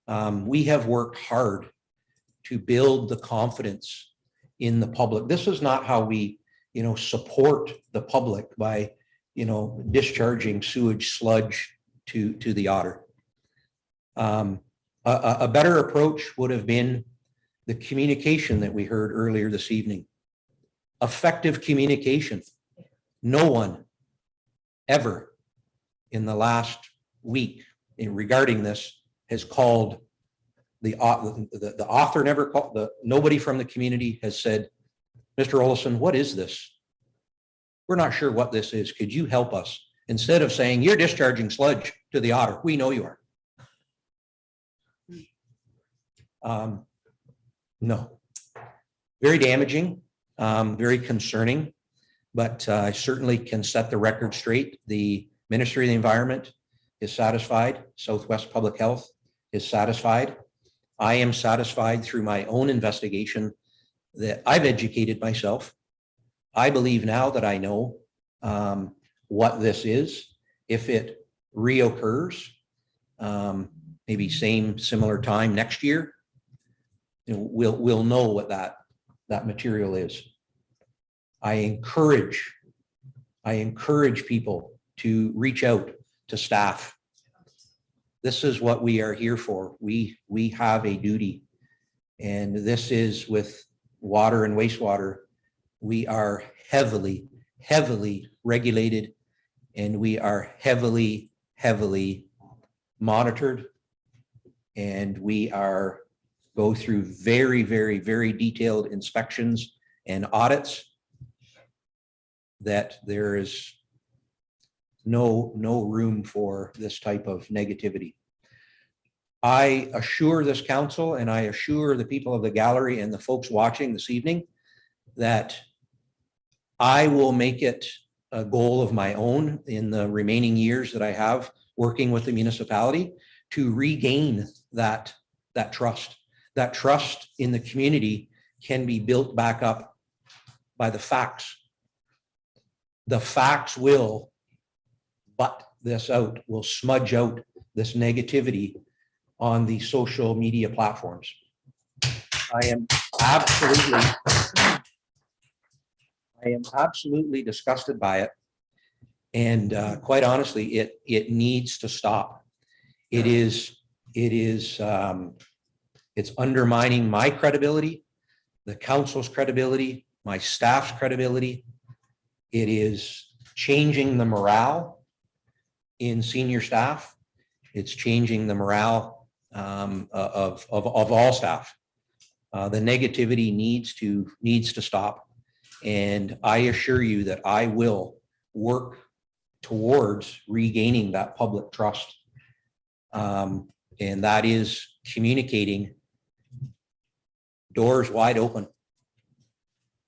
We have worked hard to build the confidence in the public. This is not how we, support the public by, discharging sewage sludge to the Otter. A better approach would have been the communication that we heard earlier this evening. Effective communication. No one ever in the last week regarding this has called the author, never called, nobody from the community has said, Mr. Olson, what is this? We're not sure what this is. Could you help us? Instead of saying, you're discharging sludge to the Otter. We know you are. No. Very damaging, very concerning, but I certainly can set the record straight. The Ministry of the Environment is satisfied. Southwest Public Health is satisfied. I am satisfied through my own investigation that I've educated myself. I believe now that I know what this is. If it reoccurs, maybe similar time next year, we'll know what that material is. I encourage people to reach out to staff. This is what we are here for. We have a duty, and this is with water and wastewater. We are heavily regulated, and we are heavily monitored, and we are go through very, very, very detailed inspections and audits, that there is no room for this type of negativity. I assure this council, and I assure the people of the gallery and the folks watching this evening, that I will make it a goal of my own in the remaining years that I have working with the municipality to regain that trust. That trust in the community can be built back up by the facts. The facts will butt this out, will smudge out this negativity on the social media platforms. I am absolutely disgusted by it. And quite honestly, it needs to stop. It's undermining my credibility, the council's credibility, my staff's credibility. It is changing the morale in senior staff. It's changing the morale of all staff. The negativity needs to stop. And I assure you that I will work towards regaining that public trust. And that is communicating doors wide open.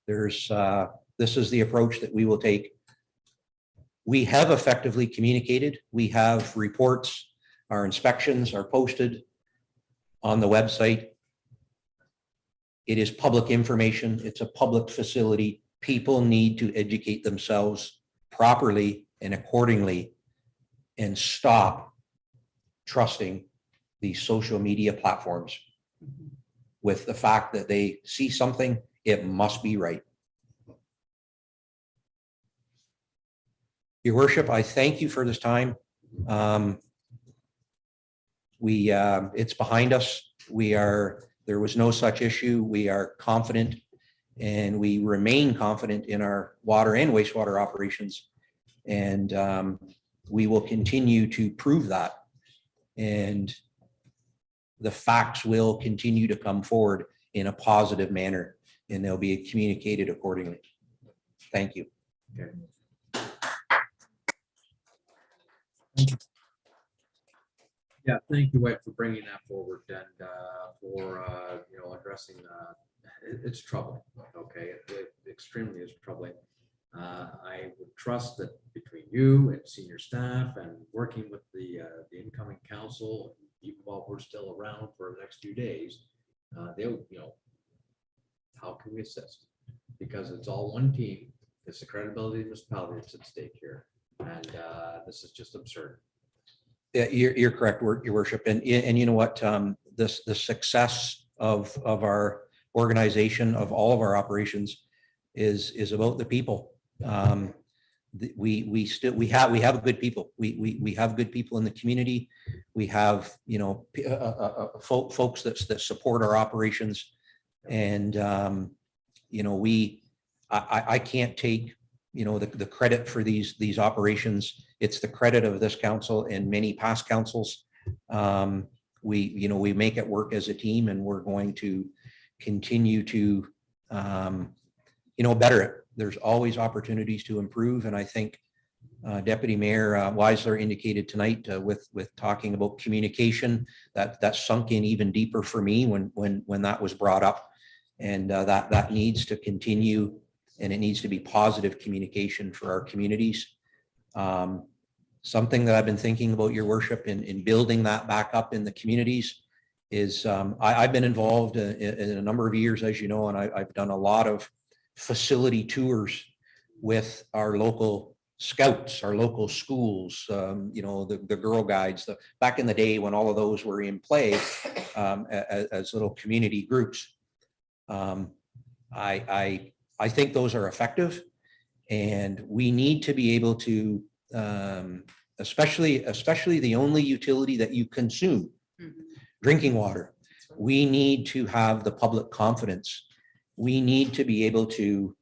This is the approach that we will take. We have effectively communicated. We have reports. Our inspections are posted on the website. It is public information. It's a public facility. People need to educate themselves properly and accordingly and stop trusting these social media platforms with the fact that they see something, it must be right. Your worship, I thank you for this time. It's behind us. There was no such issue. We are confident, and we remain confident in our water and wastewater operations. And we will continue to prove that. And the facts will continue to come forward in a positive manner, and they'll be communicated accordingly. Thank you. Okay. Yeah, thank you, White, for bringing that forward and for addressing. It's troubling. Okay, it extremely is troubling. I would trust that between you and senior staff and working with the incoming council, even while we're still around for the next few days, they'll, how can we assist? Because it's all one team. It's the credibility of the municipality that's at stake here, and this is just absurd. Yeah, you're correct, your worship. And you know what? The success of our organization, of all of our operations, is about the people. We have good people. We have good people in the community. We have folks that support our operations, and I can't take the credit for these operations. It's the credit of this council and many past councils. We make it work as a team, and we're going to continue to better it. There's always opportunities to improve, and I think Deputy Mayor Weisler indicated tonight with talking about communication, that sunk in even deeper for me when that was brought up, and that needs to continue, and it needs to be positive communication for our communities. Something that I've been thinking about, your worship, in building that back up in the communities is I've been involved in a number of years, as you know, and I've done a lot of facility tours with our local scouts, our local schools, the Girl Guides, back in the day when all of those were in play as little community groups. I think those are effective, and we need to be able to, especially the only utility that you consume, drinking water. We need to have the public confidence. We need to be able to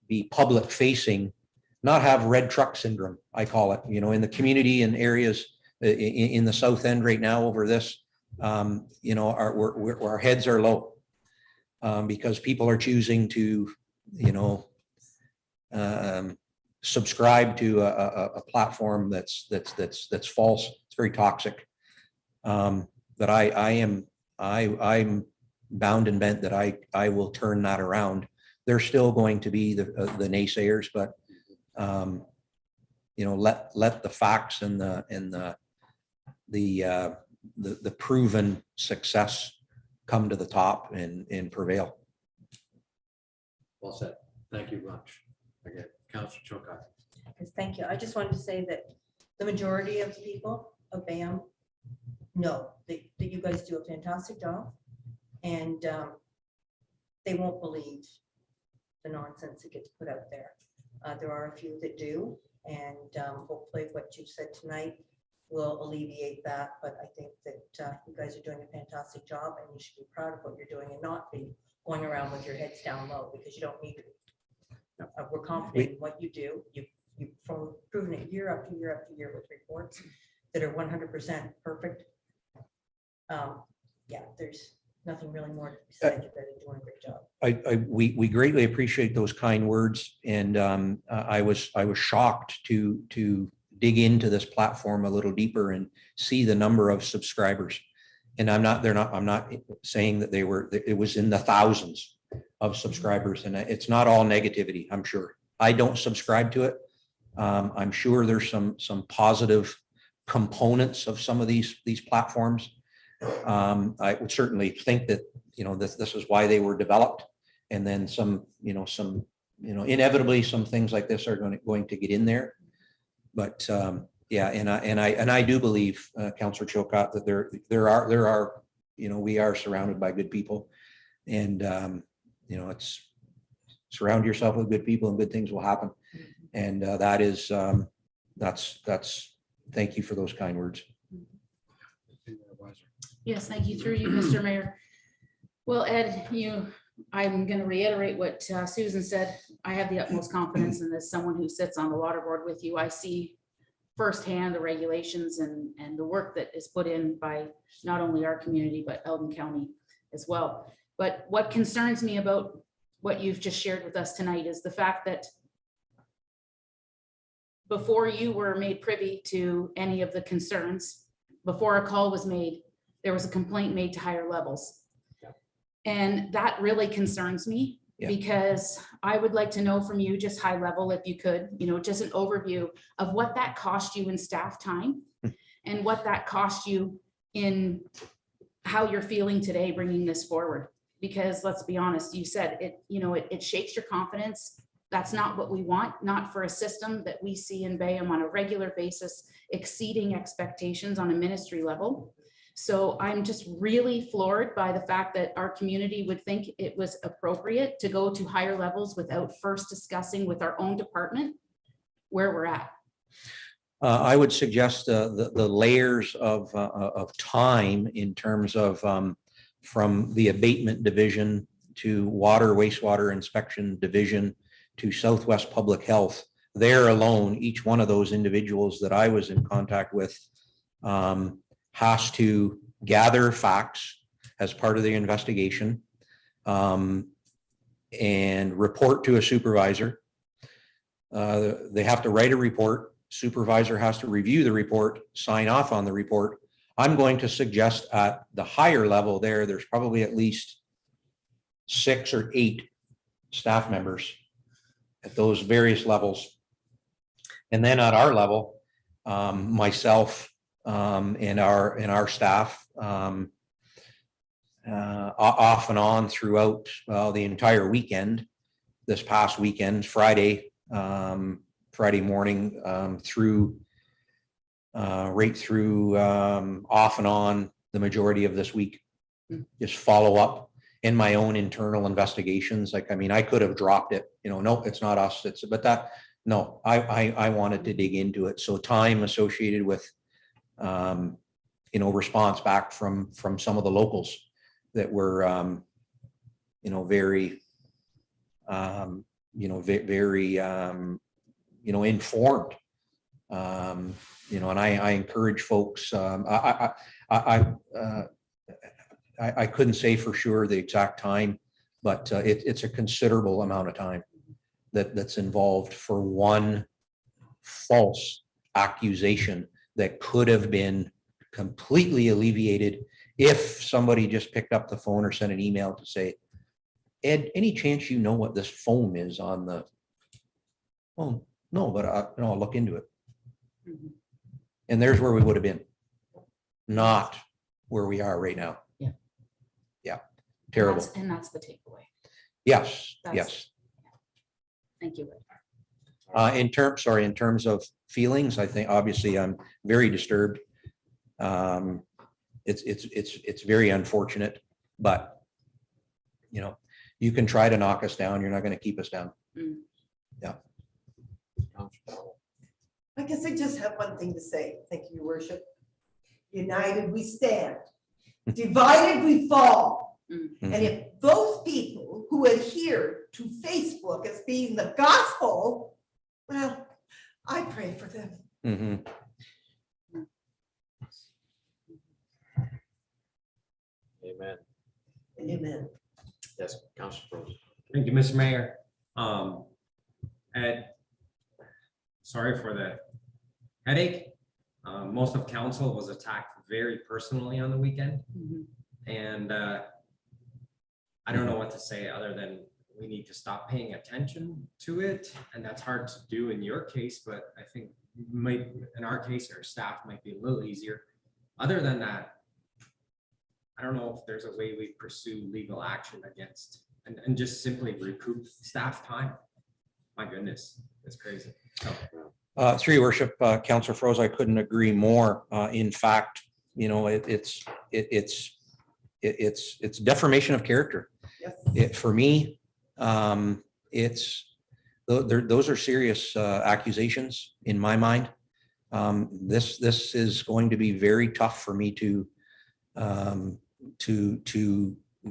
be public facing, not have red truck syndrome, I call it, in the community and areas in the South End right now over this. you know, our heads are low because people are choosing to, you know, subscribe to a platform that's false. It's very toxic. But I'm bound and bent that I will turn that around. There's still going to be the naysayers, but you know, let the facts and the proven success come to the top and prevail. Well said. Thank you much. Okay, Councillor Chilcott. Yes, thank you. I just wanted to say that the majority of the people of BAM know that you guys do a fantastic job, and they won't believe the nonsense that gets put out there. There are a few that do, and hopefully what you've said tonight will alleviate that. But I think that you guys are doing a fantastic job, and you should be proud of what you're doing and not be going around with your heads down low, because you don't need to be. We're confident in what you do. You've proven it year after year after year with reports that are 100% perfect. Yeah, there's nothing really more to be said. You guys are doing a great job. We greatly appreciate those kind words, and I was shocked to dig into this platform a little deeper and see the number of subscribers. And I'm not saying that it was in the thousands of subscribers, and it's not all negativity. I'm sure. I don't subscribe to it. I'm sure there's some positive components of some of these platforms. I would certainly think that, you know, this is why they were developed, and then inevitably some things like this are going to get in there. But yeah, and I do believe, Councillor Chilcott, that there are, you know, we are surrounded by good people, and you know, it's surround yourself with good people and good things will happen. And that's thank you for those kind words. Yes, thank you. Through you, Mr. Mayor. Well, Ed, I'm going to reiterate what Susan said. I have the utmost confidence in this. Someone who sits on the water board with you, I see firsthand the regulations and the work that is put in by not only our community, but Eldon County as well. But what concerns me about what you've just shared with us tonight is the fact that before you were made privy to any of the concerns, before a call was made, there was a complaint made to higher levels. Yeah. And that really concerns me. Yeah. Because I would like to know from you, just high level, if you could, you know, just an overview of what that cost you in staff time and what that cost you in how you're feeling today bringing this forward. Because let's be honest, you said it, you know, it shakes your confidence. That's not what we want, not for a system that we see in Bayham on a regular basis, exceeding expectations on a ministry level. So I'm just really floored by the fact that our community would think it was appropriate to go to higher levels without first discussing with our own department where we're at. I would suggest the layers of time in terms of from the abatement division to water wastewater inspection division to Southwest Public Health. There alone, each one of those individuals that I was in contact with has to gather facts as part of the investigation and report to a supervisor. They have to write a report. Supervisor has to review the report, sign off on the report. I'm going to suggest at the higher level there's probably at least 6 or 8 staff members at those various levels. And then at our level, myself and our staff off and on throughout the entire weekend, this past weekend, Friday morning through right through off and on the majority of this week. Just follow up in my own internal investigations. Like, I mean, I could have dropped it, you know, no, it's not us. No, I wanted to dig into it. So time associated with, you know, response back from some of the locals that were, you know, very, you know, very, you know, informed, you know, and I encourage folks, I couldn't say for sure the exact time, but it's a considerable amount of time that's involved for one false accusation that could have been completely alleviated if somebody just picked up the phone or sent an email to say, Ed, any chance you know what this foam is on the, well, no, but I'll look into it. And there's where we would have been, not where we are right now. Yeah. Yeah, terrible. And that's the takeaway. Yes, That's- yes. Thank you. In terms of feelings, I think obviously I'm very disturbed. It's very unfortunate, but you know, you can try to knock us down. You're not going to keep us down. Yeah. I guess I just have one thing to say. Thank you, Your Worship. United we stand, divided we fall. And if those people who adhere to Facebook as being the gospel, well, I pray for them. Mhm. Amen. Amen. Yes, Councilor Rose. Thank you, Mr. Mayor. Ed, sorry for the headache. Most of council was attacked very personally on the weekend. And I don't know what to say other than we need to stop paying attention to it. And that's hard to do in your case, but I think in our case, our staff might be a little easier. Other than that, I don't know if there's a way we pursue legal action against and just simply recoup staff time. My goodness, it's crazy. So, Through your worship, Councillor Froze, I couldn't agree more. In fact, you know, it's defamation of character. Yes. For me, those are serious accusations in my mind. This is going to be very tough for me to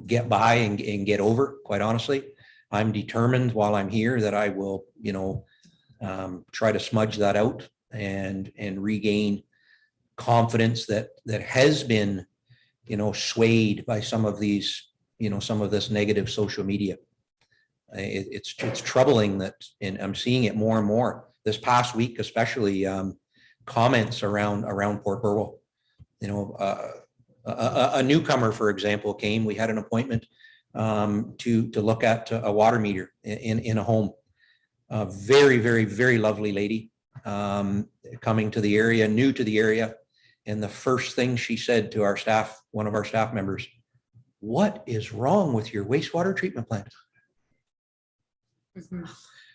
get by and get over, quite honestly. I'm determined while I'm here that I will, you know, try to smudge that out and regain confidence that has been, you know, swayed by some of these, you know, some of this negative social media. It's troubling that, and I'm seeing it more and more this past week, especially comments around Port Burwell. You know, a newcomer, for example, came. We had an appointment to look at a water meter in a home. A very, very, very lovely lady coming to the area, new to the area. And the first thing she said to our staff, one of our staff members, "What is wrong with your wastewater treatment plant?"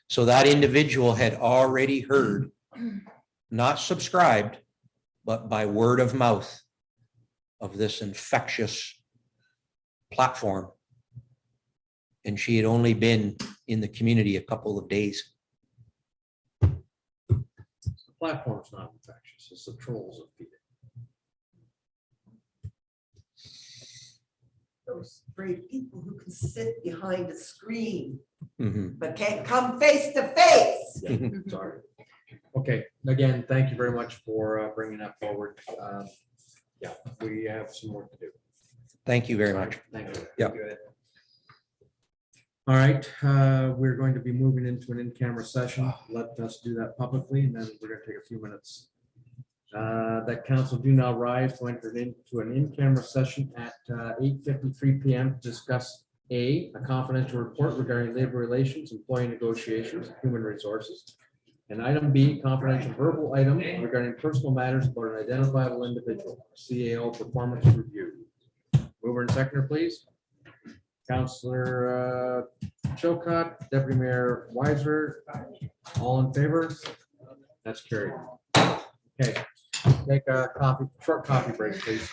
So that individual had already heard, not subscribed, but by word of mouth, of this infectious platform. And she had only been in the community a couple of days. The platform's not infectious, it's the trolls that feed it. Those brave people who can sit behind a screen, Mhm. but can't come face to face. Sorry. Okay, again, thank you very much for bringing that forward. Yeah, we have some work to do. Thank you very much. Thank you. Yeah. Good. All right, we're going to be moving into an in-camera session. Let us do that publicly, and then we're going to take a few minutes. That council do now rise to enter into an in-camera session at 8:53 p.m. to discuss a confidential report regarding labor relations, employee negotiations, human resources. And item B, confidential verbal item regarding personal matters about an identifiable individual, CAO performance review. Mover and seconder, please. Councillor Chilcott, Deputy Mayor Weiser, all in favor? That's carried. Okay, take a short coffee break, please.